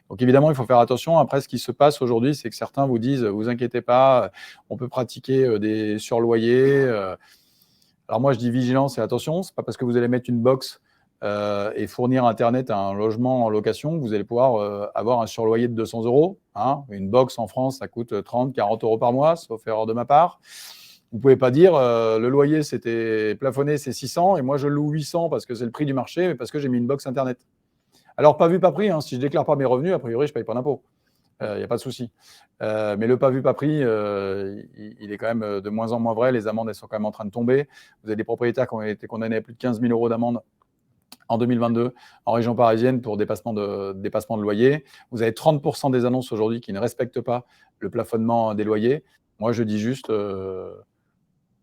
Donc évidemment, il faut faire attention. Après, ce qui se passe aujourd'hui, c'est que certains vous disent, vous inquiétez pas, on peut pratiquer des surloyers. Alors moi, je dis vigilance et attention. C'est pas parce que vous allez mettre une box et fournir Internet à un logement en location que vous allez pouvoir avoir un surloyer de 200 €. Hein. Une box en France, ça coûte 30, 40 € par mois, sauf erreur de ma part. Vous ne pouvez pas dire le loyer, c'était plafonné, c'est 600 et moi, je loue 800 parce que c'est le prix du marché, mais parce que j'ai mis une box Internet. Alors, pas vu, pas pris. Hein. Si je ne déclare pas mes revenus, a priori, je ne paye pas d'impôt. Il n'y a pas de souci. Mais le pas vu, pas pris, il est quand même de moins en moins vrai. Les amendes, elles sont quand même en train de tomber. Vous avez des propriétaires qui ont été condamnés à plus de 15 000 € d'amende en 2022 en région parisienne pour dépassement de loyer. Vous avez 30% des annonces aujourd'hui qui ne respectent pas le plafonnement des loyers. Moi, je dis juste...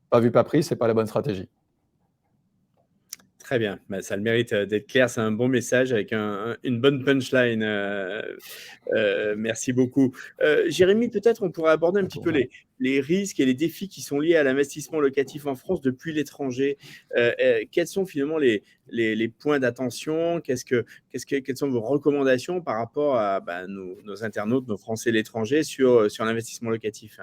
pas vu, pas pris, ce n'est pas la bonne stratégie. Très bien, ça a le mérite d'être clair, c'est un bon message avec une bonne punchline. Merci beaucoup. Jérémy, peut-être on pourrait aborder un petit peu les risques et les défis qui sont liés à l'investissement locatif en France depuis l'étranger. Quels sont finalement les points d'attention? Quelles sont vos recommandations par rapport à nos internautes, nos Français de l'étranger sur l'investissement locatif?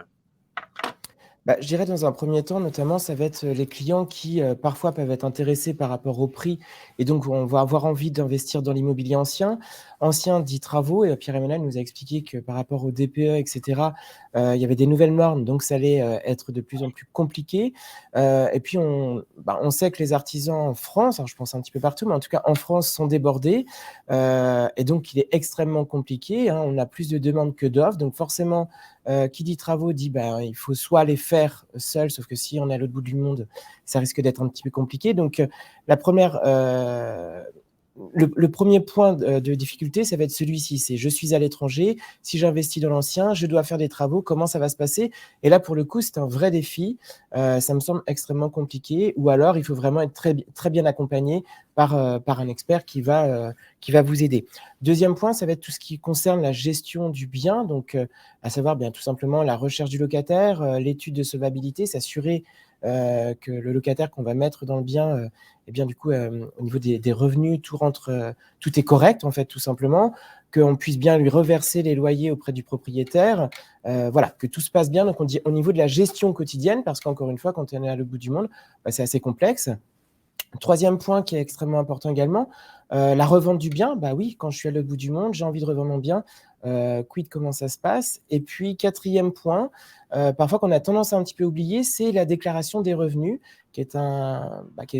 Je dirais dans un premier temps, notamment, ça va être les clients qui parfois peuvent être intéressés par rapport au prix et donc on va avoir envie d'investir dans l'immobilier ancien dit travaux. Et Pierre-Emmanuel nous a expliqué que par rapport au DPE, etc., il y avait des nouvelles normes, donc ça allait être de plus en plus compliqué. Et puis on sait que les artisans en France, alors je pense un petit peu partout, mais en tout cas en France, sont débordés. Et donc il est extrêmement compliqué. Hein, on a plus de demandes que d'offres, donc forcément, qui dit travaux dit il faut soit les faire seul, sauf que si on est à l'autre bout du monde, ça risque d'être un petit peu compliqué. Donc la première, le premier point de difficulté, ça va être celui-ci, c'est je suis à l'étranger, si j'investis dans l'ancien, je dois faire des travaux, comment ça va se passer? Et là, pour le coup, c'est un vrai défi, ça me semble extrêmement compliqué, ou alors il faut vraiment être très bien accompagné par un expert qui va vous aider. Deuxième point, ça va être tout ce qui concerne la gestion du bien, donc à savoir tout simplement la recherche du locataire, l'étude de solvabilité, s'assurer que le locataire qu'on va mettre dans le bien, du coup, au niveau des revenus, tout rentre, tout est correct en fait, tout simplement, qu'on puisse bien lui reverser les loyers auprès du propriétaire, voilà, que tout se passe bien. Donc on dit au niveau de la gestion quotidienne, parce qu'encore une fois, quand on est à l'autre bout du monde, c'est assez complexe. Troisième point qui est extrêmement important également, la revente du bien. Oui, quand je suis à l'autre bout du monde, j'ai envie de revendre mon bien. Quid, comment ça se passe? Et puis, quatrième point, parfois qu'on a tendance à un petit peu oublier, c'est la déclaration des revenus, qui est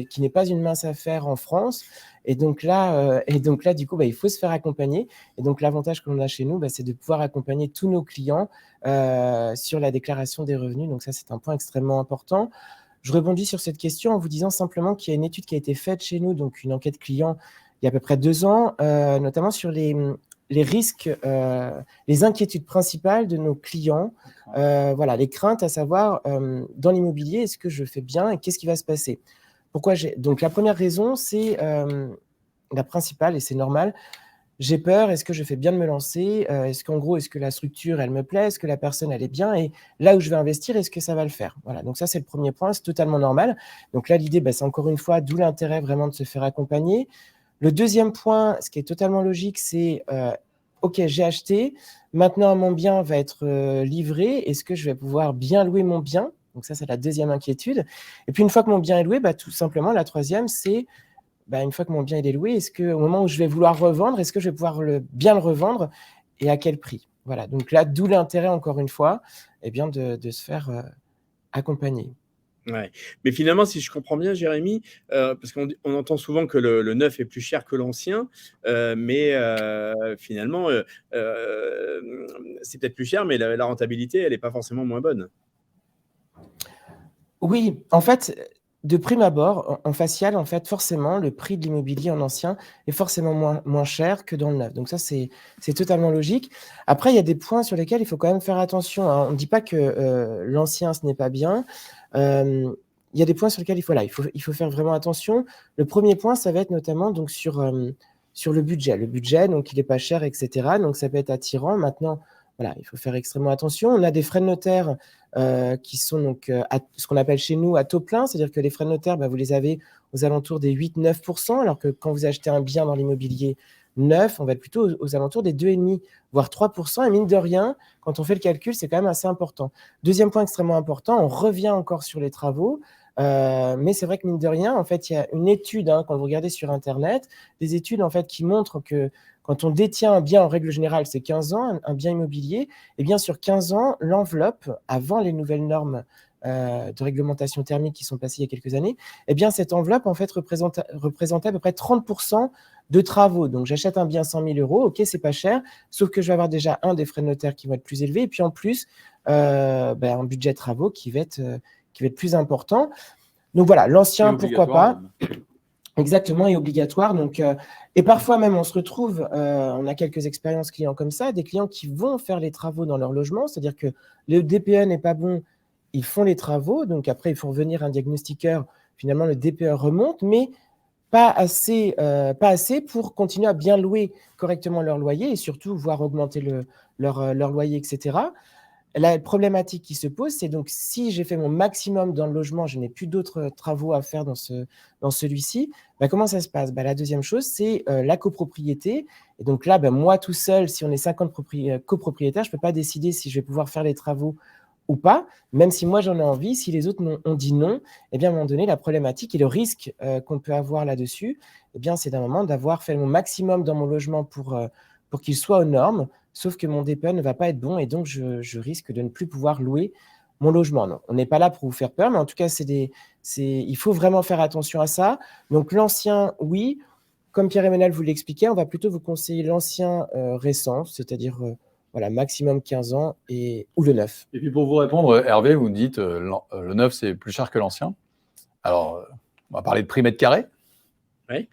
qui n'est pas une mince affaire en France. Et donc là, du coup, il faut se faire accompagner. Et donc, l'avantage que l'on a chez nous, c'est de pouvoir accompagner tous nos clients sur la déclaration des revenus. Donc ça, c'est un point extrêmement important. Je rebondis sur cette question en vous disant simplement qu'il y a une étude qui a été faite chez nous, donc une enquête client, il y a à peu près 2 ans, notamment sur les risques, les inquiétudes principales de nos clients, voilà, les craintes à savoir, dans l'immobilier, est-ce que je fais bien et qu'est-ce qui va se passer? Donc la première raison, c'est la principale et c'est normal. J'ai peur, est-ce que je fais bien de me lancer? Est-ce qu'en gros, est-ce que la structure, elle me plaît? Est-ce que la personne, elle est bien? Et là où je vais investir, est-ce que ça va le faire? Voilà, donc ça, c'est le premier point, c'est totalement normal. Donc là, l'idée, c'est encore une fois, d'où l'intérêt vraiment de se faire accompagner. Le deuxième point, ce qui est totalement logique, c'est OK, j'ai acheté, maintenant mon bien va être livré. Est-ce que je vais pouvoir bien louer mon bien? Donc ça, c'est la deuxième inquiétude. Et puis une fois que mon bien est loué, tout simplement, la troisième, c'est une fois que mon bien il est loué, est-ce qu'au moment où je vais vouloir revendre, est-ce que je vais pouvoir bien le revendre et à quel prix? Voilà, donc là, d'où l'intérêt, encore une fois, de se faire accompagner. Ouais. Mais finalement, si je comprends bien, Jérémy, parce qu'on entend souvent que le neuf est plus cher que l'ancien, mais finalement, c'est peut-être plus cher, mais la rentabilité, elle n'est pas forcément moins bonne. Oui, en fait, de prime abord, en facial, en fait, forcément, le prix de l'immobilier en ancien est forcément moins cher que dans le neuf. Donc ça, c'est totalement logique. Après, il y a des points sur lesquels il faut quand même faire attention, hein. On ne dit pas que l'ancien, ce n'est pas bien. Il y a des points sur lesquels il faut faire vraiment attention. Le premier point, ça va être notamment donc, sur le budget. Le budget, donc, il n'est pas cher, etc. Donc, ça peut être attirant. Maintenant, voilà, il faut faire extrêmement attention. On a des frais de notaire qui sont donc ce qu'on appelle chez nous à taux plein, c'est-à-dire que les frais de notaire, vous les avez aux alentours des 8-9%, alors que quand vous achetez un bien dans l'immobilier neuf, on va être plutôt aux alentours des 2,5, voire 3%. Et mine de rien, quand on fait le calcul, c'est quand même assez important. Deuxième point extrêmement important, on revient encore sur les travaux. Mais c'est vrai que mine de rien, en fait, il y a une étude, hein, quand vous regardez sur Internet, des études en fait qui montrent que quand on détient un bien, en règle générale, c'est 15 ans, un bien immobilier, et bien sur 15 ans, l'enveloppe, avant les nouvelles normes de réglementation thermique qui sont passées il y a quelques années, eh bien cette enveloppe en fait représentait à peu près 30% de travaux. Donc j'achète un bien 100 000 euros, ok, c'est pas cher, sauf que je vais avoir déjà des frais de notaire qui vont être plus élevés, et puis en plus, un budget de travaux qui va être plus important. Donc voilà, l'ancien, pourquoi pas. Exactement, et obligatoire. Donc, et parfois même, on se retrouve, on a quelques expériences clients comme ça, des clients qui vont faire les travaux dans leur logement, c'est-à-dire que le DPE n'est pas bon, ils font les travaux, donc après, il faut revenir un diagnostiqueur, finalement, le DPE remonte, mais pas assez pour continuer à bien louer correctement leur loyer et surtout voir augmenter leur loyer, etc. La problématique qui se pose, c'est donc si j'ai fait mon maximum dans le logement, je n'ai plus d'autres travaux à faire dans celui-ci, comment ça se passe? La deuxième chose, c'est la copropriété. Et donc là, moi tout seul, si on est 50 copropriétaires, je ne peux pas décider si je vais pouvoir faire les travaux ou pas, même si moi j'en ai envie. Si les autres ont dit non, eh bien à un moment donné, la problématique et le risque qu'on peut avoir là-dessus, eh bien c'est d'un moment d'avoir fait mon maximum dans mon logement pour qu'il soit aux normes, sauf que mon DPE ne va pas être bon et donc je risque de ne plus pouvoir louer mon logement. Non, on n'est pas là pour vous faire peur, mais en tout cas, il faut vraiment faire attention à ça. Donc l'ancien, oui, comme Pierre-Emmanuel vous l'expliquait, on va plutôt vous conseiller l'ancien récent, c'est-à-dire maximum 15 ans ou le neuf. Et puis pour vous répondre, Hervé, vous me dites le neuf, c'est plus cher que l'ancien. Alors, on va parler de prix mètre carré. Oui.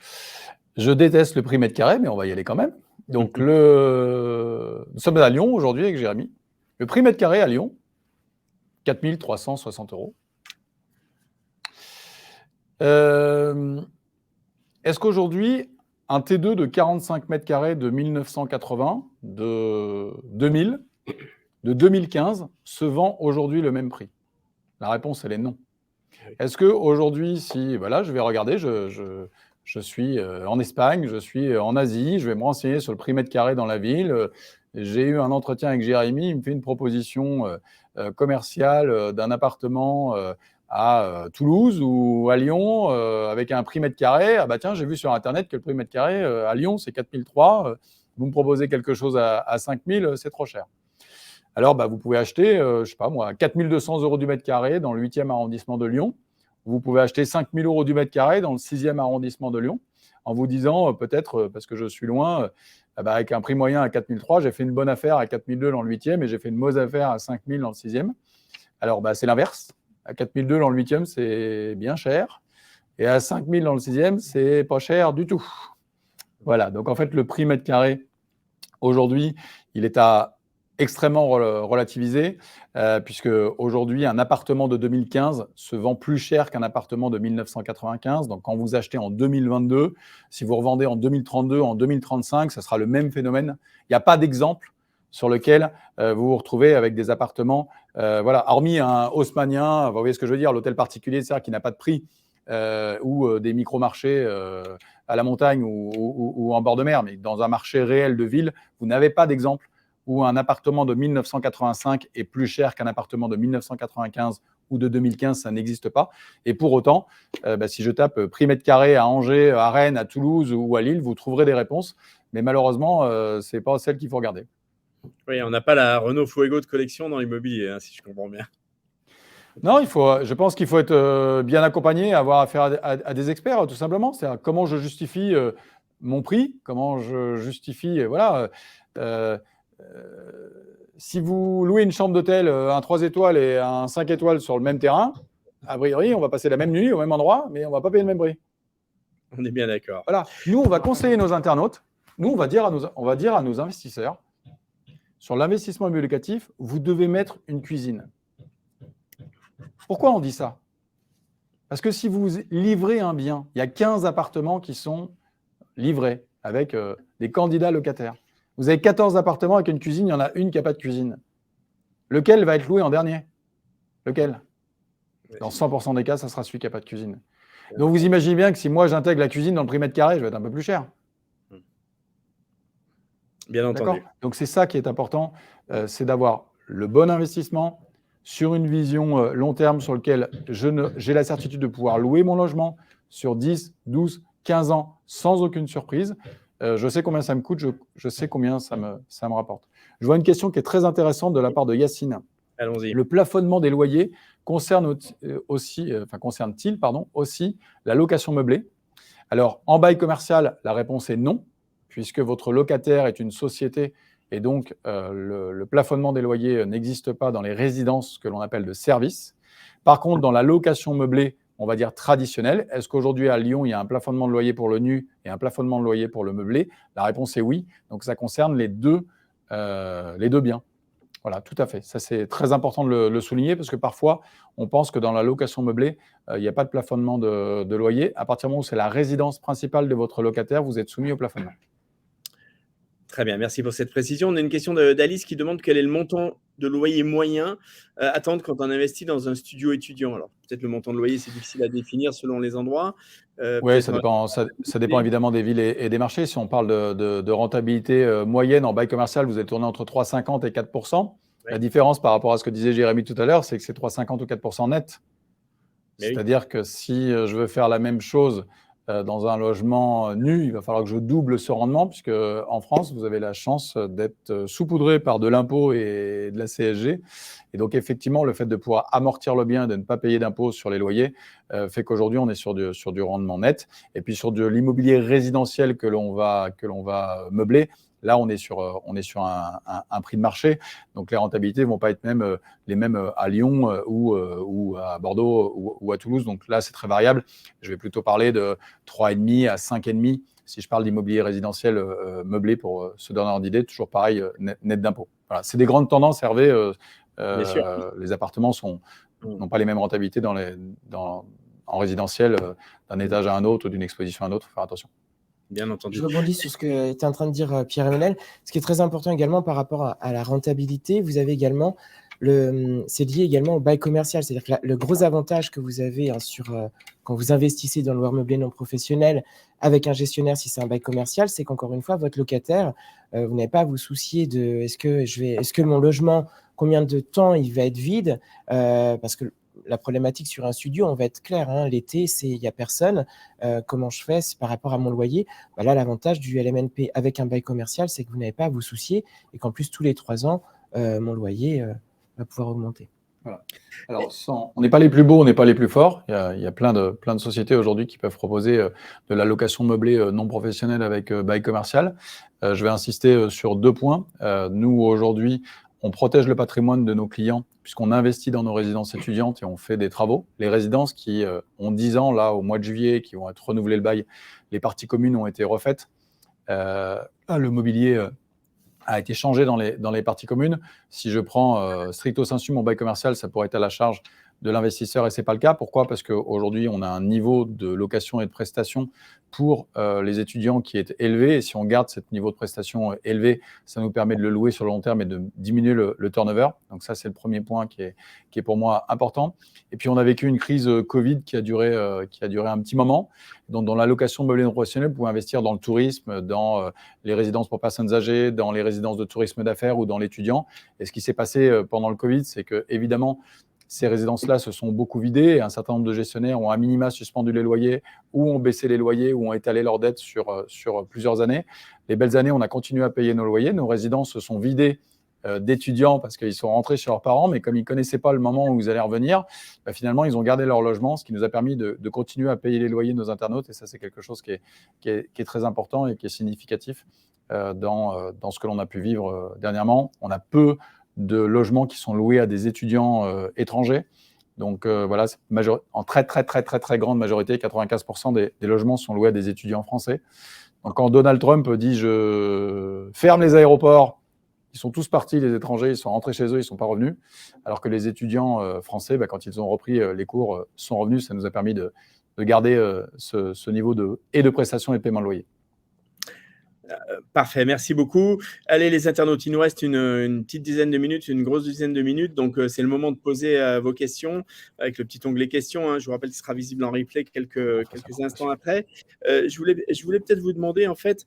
Je déteste le prix mètre carré, mais on va y aller quand même. Donc, nous sommes à Lyon aujourd'hui avec Jérémy. Le prix mètre carré à Lyon, 4 360 €. Est-ce qu'aujourd'hui, un T2 de 45 mètres carrés de 1980, de 2000, de 2015 se vend aujourd'hui le même prix? La réponse, elle est non. Est-ce qu'aujourd'hui, si je vais regarder, je suis en Espagne, je suis en Asie, je vais me renseigner sur le prix mètre carré dans la ville. J'ai eu un entretien avec Jérémy, il me fait une proposition commerciale d'un appartement à Toulouse ou à Lyon avec un prix mètre carré. Ah tiens, j'ai vu sur Internet que le prix mètre carré à Lyon, c'est 4 300. Vous me proposez quelque chose à 5 000, c'est trop cher. Alors, vous pouvez acheter, je sais pas moi, 4 200 € du mètre carré dans le 8e arrondissement de Lyon. Vous pouvez acheter 5 000 € du mètre carré dans le 6e arrondissement de Lyon, en vous disant peut-être, parce que je suis loin, avec un prix moyen à 4 300, j'ai fait une bonne affaire à 4 200 dans le 8e et j'ai fait une mauvaise affaire à 5 000 dans le 6e. Alors, c'est l'inverse. À 4 200 dans le 8e, c'est bien cher. Et à 5 000 dans le 6e, c'est pas cher du tout. Voilà. Donc, en fait, le prix mètre carré, aujourd'hui, il est à extrêmement relativisé, puisque aujourd'hui, un appartement de 2015 se vend plus cher qu'un appartement de 1995. Donc, quand vous achetez en 2022, si vous revendez en 2032, en 2035, ça sera le même phénomène. Il n'y a pas d'exemple sur lequel vous vous retrouvez avec des appartements, hormis un haussmannien, vous voyez ce que je veux dire, l'hôtel particulier, c'est-à-dire qui n'a pas de prix, ou des micro-marchés à la montagne ou en bord de mer, mais dans un marché réel de ville, vous n'avez pas d'exemple où un appartement de 1985 est plus cher qu'un appartement de 1995 ou de 2015, ça n'existe pas. Et pour autant, si je tape prix mètre carré à Angers, à Rennes, à Toulouse ou à Lille, vous trouverez des réponses. Mais malheureusement, ce n'est pas celle qu'il faut regarder. Oui, on n'a pas la Renault Fuego de collection dans l'immobilier, si je comprends bien. Non, je pense qu'il faut être bien accompagné, avoir affaire à des experts, tout simplement. C'est comment je justifie mon prix, comment je justifie, si vous louez une chambre d'hôtel, un 3 étoiles et un 5 étoiles sur le même terrain, A priori, on va passer la même nuit au même endroit, mais on ne va pas payer le même prix. On est bien d'accord. Voilà. Nous, on va conseiller nos internautes. Nous, on va dire à nos investisseurs, sur l'investissement immobilier locatif, vous devez mettre une cuisine. Pourquoi on dit ça? Parce que si vous livrez un bien, il y a 15 appartements qui sont livrés avec des candidats locataires. Vous avez 14 appartements avec une cuisine, il y en a une qui n'a pas de cuisine. Lequel va être loué en dernier? Lequel? Dans 100% des cas, ça sera celui qui n'a pas de cuisine. Donc, vous imaginez bien que si moi, j'intègre la cuisine dans le prix mètre carré, je vais être un peu plus cher. Bien entendu. Donc, c'est ça qui est important, c'est d'avoir le bon investissement sur une vision long terme sur lequel j'ai la certitude de pouvoir louer mon logement sur 10, 12, 15 ans sans aucune surprise. Je sais combien ça me coûte, je sais combien ça me rapporte. Je vois une question qui est très intéressante de la part de Yacine. Allons-y. Le plafonnement des loyers concerne-t-il aussi la location meublée? Alors, en bail commercial, la réponse est non, puisque votre locataire est une société et donc le plafonnement des loyers n'existe pas dans les résidences que l'on appelle de service. Par contre, dans la location meublée, on va dire traditionnelle, est-ce qu'aujourd'hui à Lyon, il y a un plafonnement de loyer pour le nu et un plafonnement de loyer pour le meublé? La réponse est oui. Donc, ça concerne les deux biens. Voilà, tout à fait. Ça, c'est très important de le souligner parce que parfois, on pense que dans la location meublée, il n'y a pas de plafonnement de loyer. À partir du moment où c'est la résidence principale de votre locataire, vous êtes soumis au plafonnement. Très bien, merci pour cette précision. On a une question d'Alice qui demande quel est le montant de loyer moyen à attendre quand on investit dans un studio étudiant. Alors, peut-être le montant de loyer, c'est difficile à définir selon les endroits. Oui, ça dépend évidemment des villes et des marchés. Si on parle de rentabilité moyenne en bail commercial, vous êtes tourné entre 3,50 et 4%. Ouais. La différence par rapport à ce que disait Jérémy tout à l'heure, c'est que c'est 3,50 ou 4% net. C'est-à-dire que si je veux faire la même chose dans un logement nu, il va falloir que je double ce rendement, puisque en France, vous avez la chance d'être saupoudré par de l'impôt et de la CSG. Et donc, effectivement, le fait de pouvoir amortir le bien et de ne pas payer d'impôt sur les loyers fait qu'aujourd'hui, on est sur du rendement net. Et puis, sur de l'immobilier résidentiel que l'on va meubler, là, on est sur un prix de marché. Donc, les rentabilités ne vont pas être les mêmes à Lyon ou à Bordeaux ou à Toulouse. Donc, là, c'est très variable. Je vais plutôt parler de 3,5 à 5,5 si je parle d'immobilier résidentiel meublé pour se donner un ordre d'idée. Toujours pareil, net d'impôt. Voilà. C'est des grandes tendances, Hervé. Bien sûr. Les appartements n'ont pas les mêmes rentabilités en résidentiel d'un étage à un autre ou d'une exposition à un autre. Il faut faire attention. Bien entendu. Je rebondis sur ce que tu es en train de dire, Pierre-Emmanuel. Ce qui est très important également par rapport à la rentabilité, vous avez également, c'est lié également au bail commercial. C'est-à-dire que le gros avantage que vous avez quand vous investissez dans le loueur meublé non professionnel avec un gestionnaire, si c'est un bail commercial, c'est qu'encore une fois, votre locataire, vous n'avez pas à vous soucier de est-ce que mon logement, combien de temps il va être vide, parce que la problématique sur un studio, on va être clair, hein, l'été, il n'y a personne. Comment je fais par rapport à mon loyer? Là, l'avantage du LMNP avec un bail commercial, c'est que vous n'avez pas à vous soucier et qu'en plus, tous les 3 ans, mon loyer va pouvoir augmenter. Voilà. Alors, on n'est pas les plus beaux, on n'est pas les plus forts. Il y a plein de sociétés aujourd'hui qui peuvent proposer de la location meublée non professionnelle avec bail commercial. Je vais insister sur 2 points. Nous, aujourd'hui, on protège le patrimoine de nos clients puisqu'on investit dans nos résidences étudiantes et on fait des travaux. Les résidences qui ont 10 ans, là, au mois de juillet, qui vont être renouvelées le bail, les parties communes ont été refaites. Le mobilier a été changé dans les parties communes. Si je prends stricto sensu mon bail commercial, ça pourrait être à la charge de l'investisseur et ce n'est pas le cas. Pourquoi? Parce qu'aujourd'hui, on a un niveau de location et de prestation pour les étudiants qui est élevé. Et si on garde ce niveau de prestation élevé, ça nous permet de le louer sur le long terme et de diminuer le turnover. Donc ça, c'est le premier point qui est pour moi important. Et puis, on a vécu une crise Covid qui a duré un petit moment. Donc, dans la location meublée non professionnelle, vous pouvez investir dans le tourisme, dans les résidences pour personnes âgées, dans les résidences de tourisme d'affaires ou dans l'étudiant. Et ce qui s'est passé pendant le Covid, c'est que évidemment, ces résidences-là se sont beaucoup vidées et un certain nombre de gestionnaires ont à minima suspendu les loyers ou ont baissé les loyers ou ont étalé leurs dettes sur plusieurs années. Les belles années, on a continué à payer nos loyers. Nos résidences se sont vidées d'étudiants parce qu'ils sont rentrés chez leurs parents, mais comme ils ne connaissaient pas le moment où ils allaient revenir, finalement, ils ont gardé leur logement, ce qui nous a permis de continuer à payer les loyers de nos internautes. Et ça, c'est quelque chose qui est très important et qui est significatif dans ce que l'on a pu vivre dernièrement. On a peu de logements qui sont loués à des étudiants étrangers. Donc voilà, en très grande majorité, 95% des logements sont loués à des étudiants français. Donc quand Donald Trump dit « je ferme les aéroports », ils sont tous partis, les étrangers, ils sont rentrés chez eux, ils ne sont pas revenus. Alors que les étudiants français, quand ils ont repris les cours, sont revenus. Ça nous a permis de garder ce niveau de prestations et de paiement de loyer. Parfait, merci beaucoup. Allez, les internautes, il nous reste une petite dizaine de minutes, une grosse dizaine de minutes. Donc, c'est le moment de poser vos questions avec le petit onglet questions. Hein. Je vous rappelle qu'il sera visible en replay quelques instants après. Je voulais peut-être vous demander, en fait,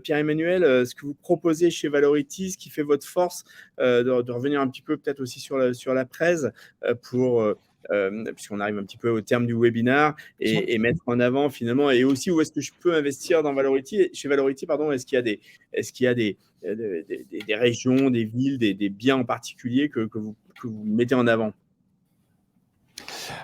Pierre-Emmanuel, ce que vous proposez chez Valority, ce qui fait votre force, de revenir un petit peu peut-être aussi sur la presse puisqu'on arrive un petit peu au terme du webinaire et mettre en avant finalement, et aussi où est-ce que je peux investir dans Valority, chez Valority, pardon, est-ce qu'il y a des régions, des villes, des biens en particulier que vous mettez en avant?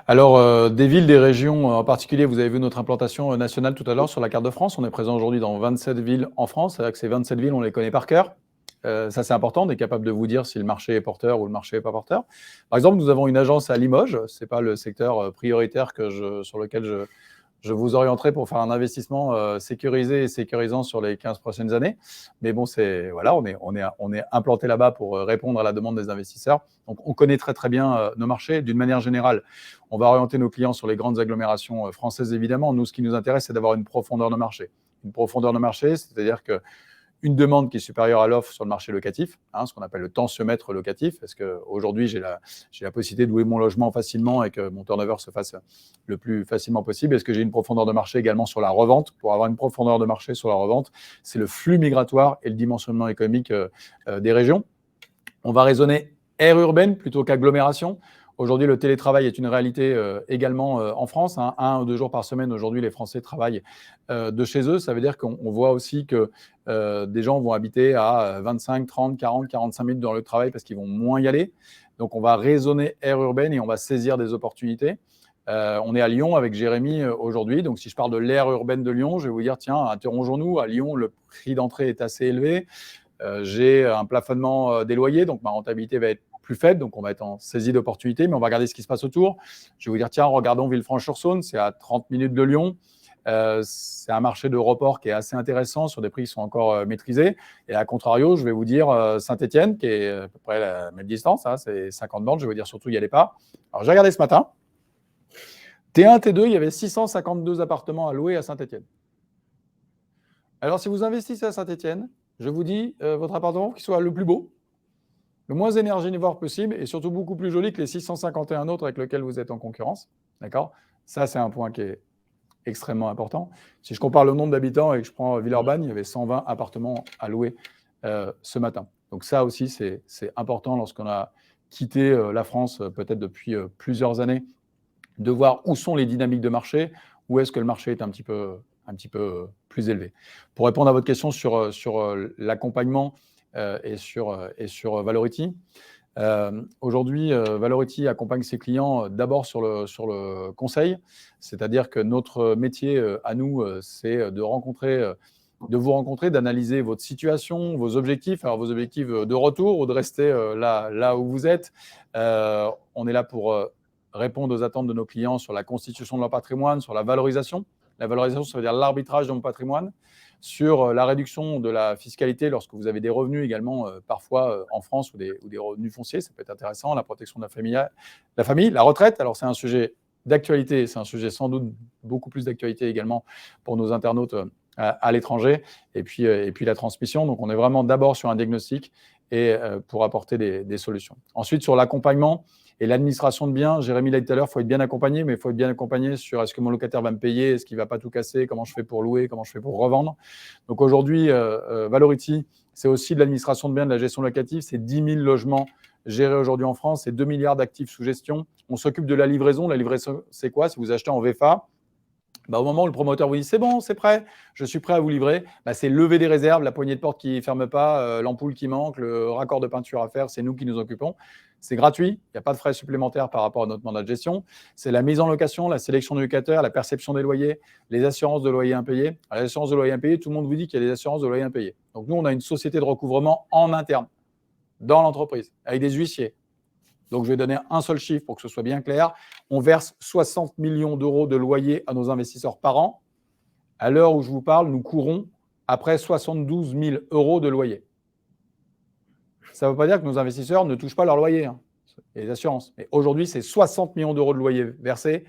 Alors, des villes, des régions en particulier, vous avez vu notre implantation nationale tout à l'heure sur la carte de France. On est présent aujourd'hui dans 27 villes en France. C'est-à-dire que ces 27 villes, on les connaît par cœur. Ça, c'est important. On est capable de vous dire si le marché est porteur ou le marché n'est pas porteur. Par exemple, nous avons une agence à Limoges. Ce n'est pas le secteur prioritaire sur lequel je vous orienterai pour faire un investissement sécurisé et sécurisant sur les 15 prochaines années. Mais bon, voilà, on est implanté là-bas pour répondre à la demande des investisseurs. Donc, on connaît très bien nos marchés. D'une manière générale, on va orienter nos clients sur les grandes agglomérations françaises, évidemment. Nous, ce qui nous intéresse, c'est d'avoir une profondeur de marché. Une profondeur de marché, c'est-à-dire qu'une demande qui est supérieure à l'offre sur le marché locatif, ce qu'on appelle le tensiomètre locatif, parce qu'aujourd'hui, j'ai la possibilité de louer mon logement facilement et que mon turnover se fasse le plus facilement possible. Est-ce que j'ai une profondeur de marché également sur la revente? Pour avoir une profondeur de marché sur la revente, c'est le flux migratoire et le dimensionnement économique des régions. On va raisonner aire urbaine plutôt qu'agglomération. Aujourd'hui, le télétravail est une réalité également en France. 1 ou 2 jours par semaine, aujourd'hui, les Français travaillent de chez eux. Ça veut dire qu'on voit aussi que des gens vont habiter à 25, 30, 40, 45 minutes dans le travail parce qu'ils vont moins y aller. Donc, on va raisonner aire urbaine et on va saisir des opportunités. On est à Lyon avec Jérémy aujourd'hui. Donc, si je parle de l'aire urbaine de Lyon, je vais vous dire, tiens, interrogeons-nous. À Lyon, le prix d'entrée est assez élevé. J'ai un plafonnement des loyers, donc ma rentabilité va être plus faible, donc on va être en saisie d'opportunités, mais on va regarder ce qui se passe autour. Je vais vous dire, tiens, regardons Villefranche-sur-Saône, c'est à 30 minutes de Lyon. C'est un marché de report qui est assez intéressant, sur des prix qui sont encore maîtrisés. Et à contrario, je vais vous dire Saint-Étienne, qui est à peu près la même distance, c'est 50 bornes, je vais vous dire surtout, n'y allez pas. Alors, j'ai regardé ce matin, T1, T2, il y avait 652 appartements à louer à Saint-Étienne. Alors, si vous investissez à Saint-Étienne, je vous dis, votre appartement, qu'il soit le plus beau, le moins énergivore possible et surtout beaucoup plus joli que les 651 autres avec lesquels vous êtes en concurrence. D'accord ? Ça, c'est un point qui est extrêmement important. Si je compare le nombre d'habitants et que je prends Villeurbanne, il y avait 120 appartements à louer ce matin. Donc ça aussi, c'est important lorsqu'on a quitté la France, peut-être depuis plusieurs années, de voir où sont les dynamiques de marché, où est-ce que le marché est un petit peu plus élevé. Pour répondre à votre question sur l'accompagnement et sur Valority, aujourd'hui, Valority accompagne ses clients d'abord sur le conseil, c'est-à-dire que notre métier à nous, c'est de vous rencontrer, d'analyser votre situation, vos objectifs, alors vos objectifs de retour ou de rester là où vous êtes. On est là pour répondre aux attentes de nos clients sur la constitution de leur patrimoine, sur la valorisation. La valorisation, ça veut dire l'arbitrage de mon patrimoine, sur la réduction de la fiscalité lorsque vous avez des revenus également, parfois en France, ou des revenus fonciers, ça peut être intéressant, la protection de la famille, la retraite. Alors, c'est un sujet d'actualité, c'est un sujet sans doute beaucoup plus d'actualité également pour nos internautes à l'étranger, et puis la transmission. Donc, on est vraiment d'abord sur un diagnostic et pour apporter des solutions. Ensuite, sur l'accompagnement et l'administration de biens, Jérémy l'a dit tout à l'heure, il faut être bien accompagné, mais il faut être bien accompagné sur est-ce que mon locataire va me payer, est-ce qu'il ne va pas tout casser, comment je fais pour louer, comment je fais pour revendre. Donc aujourd'hui, Valority, c'est aussi de l'administration de biens, de la gestion locative, c'est 10 000 logements gérés aujourd'hui en France, c'est 2 milliards d'actifs sous gestion. On s'occupe de la livraison. La livraison, c'est quoi? Si vous achetez en VFA, au moment où le promoteur vous dit « c'est bon, c'est prêt, je suis prêt à vous livrer », c'est lever des réserves, la poignée de porte qui ne ferme pas, l'ampoule qui manque, le raccord de peinture à faire, c'est nous qui nous occupons. C'est gratuit, il n'y a pas de frais supplémentaires par rapport à notre mandat de gestion. C'est la mise en location, la sélection du locataire, la perception des loyers, les assurances de loyers impayés. Alors, les assurances de loyers impayés, tout le monde vous dit qu'il y a des assurances de loyers impayés. Donc nous, on a une société de recouvrement en interne, dans l'entreprise, avec des huissiers. Donc, je vais donner un seul chiffre pour que ce soit bien clair. On verse 60 millions d'euros de loyer à nos investisseurs par an. À l'heure où je vous parle, nous courons après 72 000 euros de loyer. Ça ne veut pas dire que nos investisseurs ne touchent pas leur loyer et les assurances. Mais aujourd'hui, c'est 60 millions d'euros de loyer versés,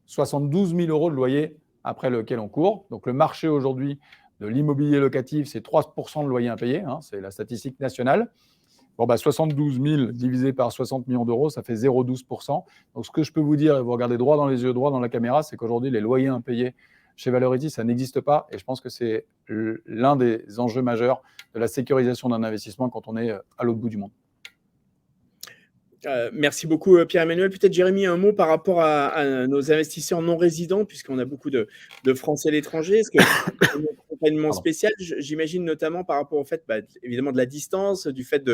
72 000 euros de loyer après lequel on court. Donc, le marché aujourd'hui de l'immobilier locatif, c'est 3% de loyer impayé. C'est la statistique nationale. 72 000 divisé par 60 millions d'euros, ça fait 0,12%. Donc, ce que je peux vous dire, et vous regardez droit dans les yeux, droit dans la caméra, c'est qu'aujourd'hui, les loyers impayés chez Valority, ça n'existe pas. Et je pense que c'est l'un des enjeux majeurs de la sécurisation d'un investissement quand on est à l'autre bout du monde. Merci beaucoup, Pierre-Emmanuel. Peut-être, Jérémy, un mot par rapport à nos investisseurs non résidents, puisqu'on a beaucoup de Français à l'étranger. Est-ce que un accompagnement spécial, j'imagine notamment par rapport au fait, évidemment, de la distance, du fait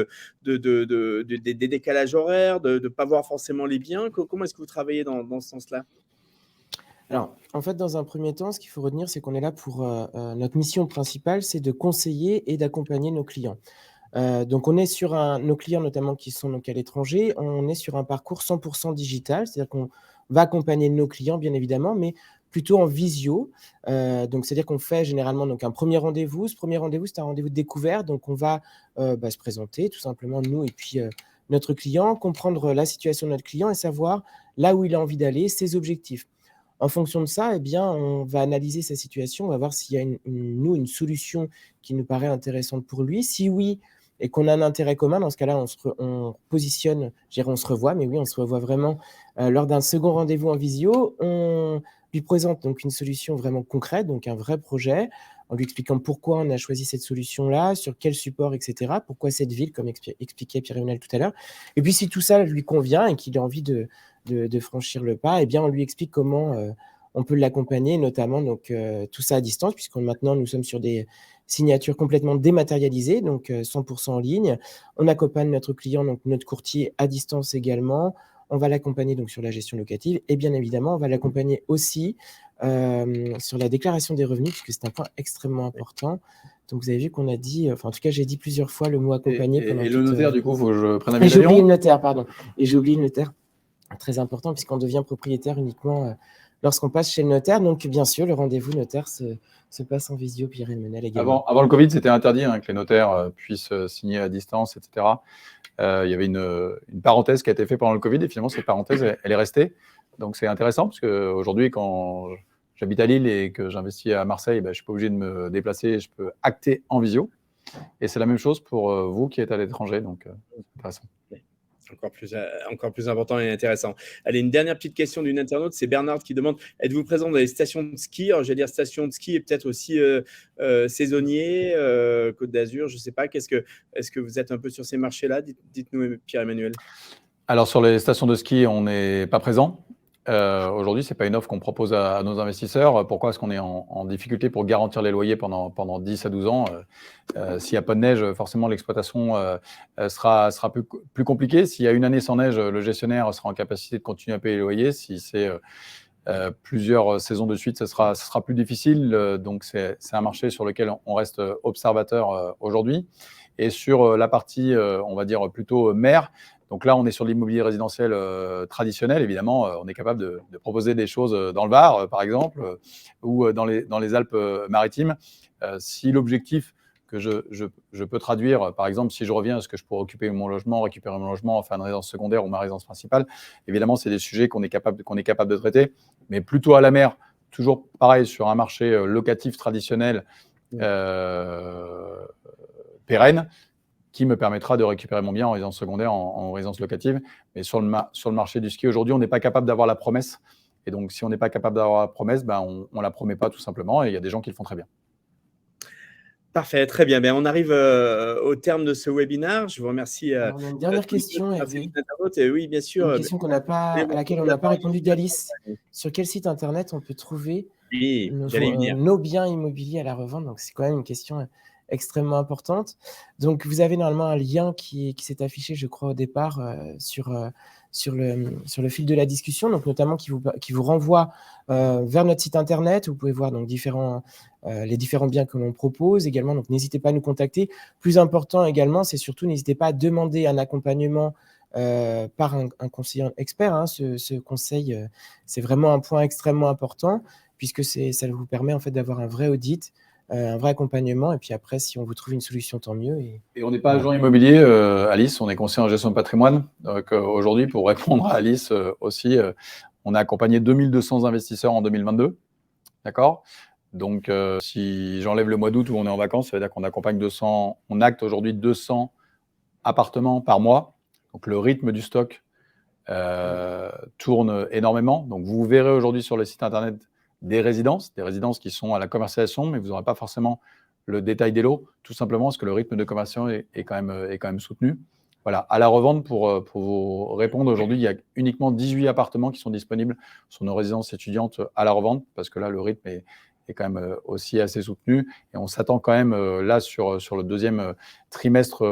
des décalages horaires, de ne pas voir forcément les biens. Comment est-ce que vous travaillez dans ce sens-là? Alors, en fait, dans un premier temps, ce qu'il faut retenir, c'est qu'on est là pour… notre mission principale, c'est de conseiller et d'accompagner nos clients. Donc, on est sur nos clients, notamment qui sont donc à l'étranger, on est sur un parcours 100% digital, c'est-à-dire qu'on va accompagner nos clients, bien évidemment, mais plutôt en visio. Donc, c'est-à-dire qu'on fait généralement donc, un premier rendez-vous. Ce premier rendez-vous, c'est un rendez-vous de découverte. Donc, on va se présenter, tout simplement, nous et puis notre client, comprendre la situation de notre client et savoir là où il a envie d'aller, ses objectifs. En fonction de ça, on va analyser sa situation, on va voir s'il y a une solution qui nous paraît intéressante pour lui. Si oui, et qu'on a un intérêt commun, dans ce cas-là, on positionne, on se revoit, mais oui, on se revoit vraiment lors d'un second rendez-vous en visio. On lui présente donc une solution vraiment concrète, donc un vrai projet, en lui expliquant pourquoi on a choisi cette solution-là, sur quel support, etc., pourquoi cette ville, comme expliquait Pierre-Emmanuel tout à l'heure. Et puis, si tout ça lui convient et qu'il a envie de franchir le pas, on lui explique comment on peut l'accompagner, notamment donc, tout ça à distance, puisque maintenant, nous sommes sur des signatures complètement dématérialisées, donc 100% en ligne. On accompagne notre client, donc notre courtier, à distance également. On va l'accompagner donc sur la gestion locative et bien évidemment, on va l'accompagner aussi sur la déclaration des revenus, puisque c'est un point extrêmement important. Donc, vous avez vu qu'on a dit, en tout cas, j'ai dit plusieurs fois le mot accompagner. Et le notaire, du coup, il faut que je prenne un billet d'avion. J'ai oublié le notaire, pardon. Et j'ai oublié le notaire, très important, puisqu'on devient propriétaire uniquement lorsqu'on passe chez le notaire. Donc, bien sûr, le rendez-vous notaire se passe en visio, Pierre-Emmanuel également. Avant le Covid, c'était interdit que les notaires puissent signer à distance, etc. Il y avait une parenthèse qui a été faite pendant le Covid et finalement, cette parenthèse, elle est restée. Donc, c'est intéressant parce qu'aujourd'hui, quand j'habite à Lille et que j'investis à Marseille, je ne suis pas obligé de me déplacer, je peux acter en visio. Et c'est la même chose pour vous qui êtes à l'étranger. Donc, c'est intéressant. Encore plus important et intéressant. Allez, une dernière petite question d'une internaute, c'est Bernard qui demande, êtes-vous présent dans les stations de ski? Alors, j'allais dire stations de ski et peut-être aussi saisonniers, Côte d'Azur, je ne sais pas. Est-ce que vous êtes un peu sur ces marchés-là? Dites-nous, Pierre-Emmanuel. Alors, sur les stations de ski, on n'est pas présent. Aujourd'hui, ce n'est pas une offre qu'on propose à nos investisseurs. Pourquoi est-ce qu'on est en difficulté pour garantir les loyers pendant 10 à 12 ans? S'il n'y a pas de neige, forcément, l'exploitation sera plus compliquée. S'il y a une année sans neige, le gestionnaire sera en capacité de continuer à payer les loyers. Si c'est plusieurs saisons de suite, ce sera plus difficile. Donc, c'est un marché sur lequel on reste observateur aujourd'hui. Et sur la partie, on va dire, plutôt mer, donc là, on est sur l'immobilier résidentiel traditionnel. Évidemment, on est capable de proposer des choses dans le Var, par exemple, ou dans les Alpes-Maritimes. Si l'objectif que je peux traduire, par exemple, si je reviens, est-ce que je pourrais récupérer mon logement, enfin une résidence secondaire ou ma résidence principale? Évidemment, c'est des sujets qu'on est capable de traiter, mais plutôt à la mer, toujours pareil, sur un marché locatif traditionnel pérenne, qui me permettra de récupérer mon bien en résidence secondaire, en résidence locative. Mais sur le marché du ski, aujourd'hui, on n'est pas capable d'avoir la promesse. Et donc, si on n'est pas capable d'avoir la promesse, on ne la promet pas tout simplement. Et il y a des gens qui le font très bien. Parfait, très bien. On arrive au terme de ce webinaire. Je vous remercie. Alors, on a une dernière question. Oui, bien sûr. Une question à laquelle on n'a pas répondu d'Alice. Sur quel site internet on peut trouver nos biens immobiliers à la revente? Donc, c'est quand même une question extrêmement importante. Donc, vous avez normalement un lien qui s'est affiché, je crois, au départ sur le fil de la discussion, donc notamment qui vous renvoie vers notre site internet. Vous pouvez voir donc les différents biens que l'on propose également. Donc, n'hésitez pas à nous contacter. Plus important également, c'est surtout, n'hésitez pas à demander un accompagnement par un conseiller expert. Hein. Ce conseil, c'est vraiment un point extrêmement important puisque ça vous permet en fait d'avoir un vrai audit, un vrai accompagnement. Et puis après, si on vous trouve une solution, tant mieux. Et on n'est pas agent immobilier, Alice, on est conseiller en gestion de patrimoine. Donc aujourd'hui, pour répondre à Alice aussi, on a accompagné 2200 investisseurs en 2022. D'accord ? Donc, si j'enlève le mois d'août où on est en vacances, ça veut dire qu'on accompagne 200, on acte aujourd'hui 200 appartements par mois. Donc, le rythme du stock tourne énormément. Donc, vous verrez aujourd'hui sur le site internet des résidences qui sont à la commercialisation, mais vous n'aurez pas forcément le détail des lots, tout simplement parce que le rythme de commercialisation est quand même soutenu. Voilà, à la revente, pour vous répondre, aujourd'hui, il y a uniquement 18 appartements qui sont disponibles sur nos résidences étudiantes à la revente, parce que là, le rythme est quand même aussi assez soutenu. Et on s'attend quand même, là, sur le deuxième trimestre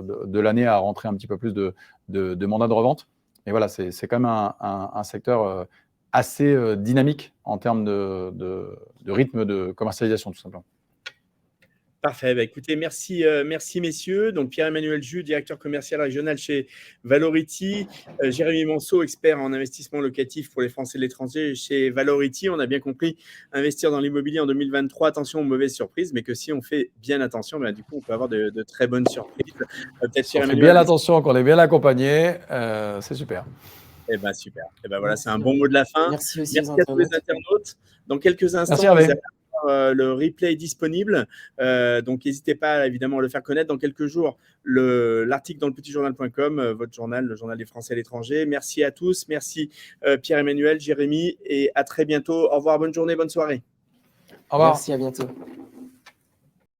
de l'année, à rentrer un petit peu plus de mandats de revente. Mais voilà, c'est quand même un secteur assez dynamique en termes de rythme de commercialisation, tout simplement. Parfait. Bah, écoutez, merci messieurs. Donc Pierre-Emmanuel Jus, directeur commercial régional chez Valority, Jérémy Monceau, expert en investissement locatif pour les Français et l'étranger chez Valority. On a bien compris, investir dans l'immobilier en 2023, attention aux mauvaises surprises, mais que si on fait bien attention, bah, du coup, on peut avoir de très bonnes surprises. Si on fait bien attention, qu'on est bien accompagné, c'est super. Eh ben super. Eh ben voilà, c'est un bon mot de la fin. Merci aussi à tous les internautes. Dans quelques instants, vous allez le replay est disponible, donc n'hésitez pas évidemment à le faire connaître. Dans quelques jours, l'article dans le petitjournal.com, votre journal, le journal des Français à l'étranger. Merci à tous, merci Pierre-Emmanuel, Jérémy, et à très bientôt. Au revoir, bonne journée, bonne soirée. Au revoir. Merci, à bientôt.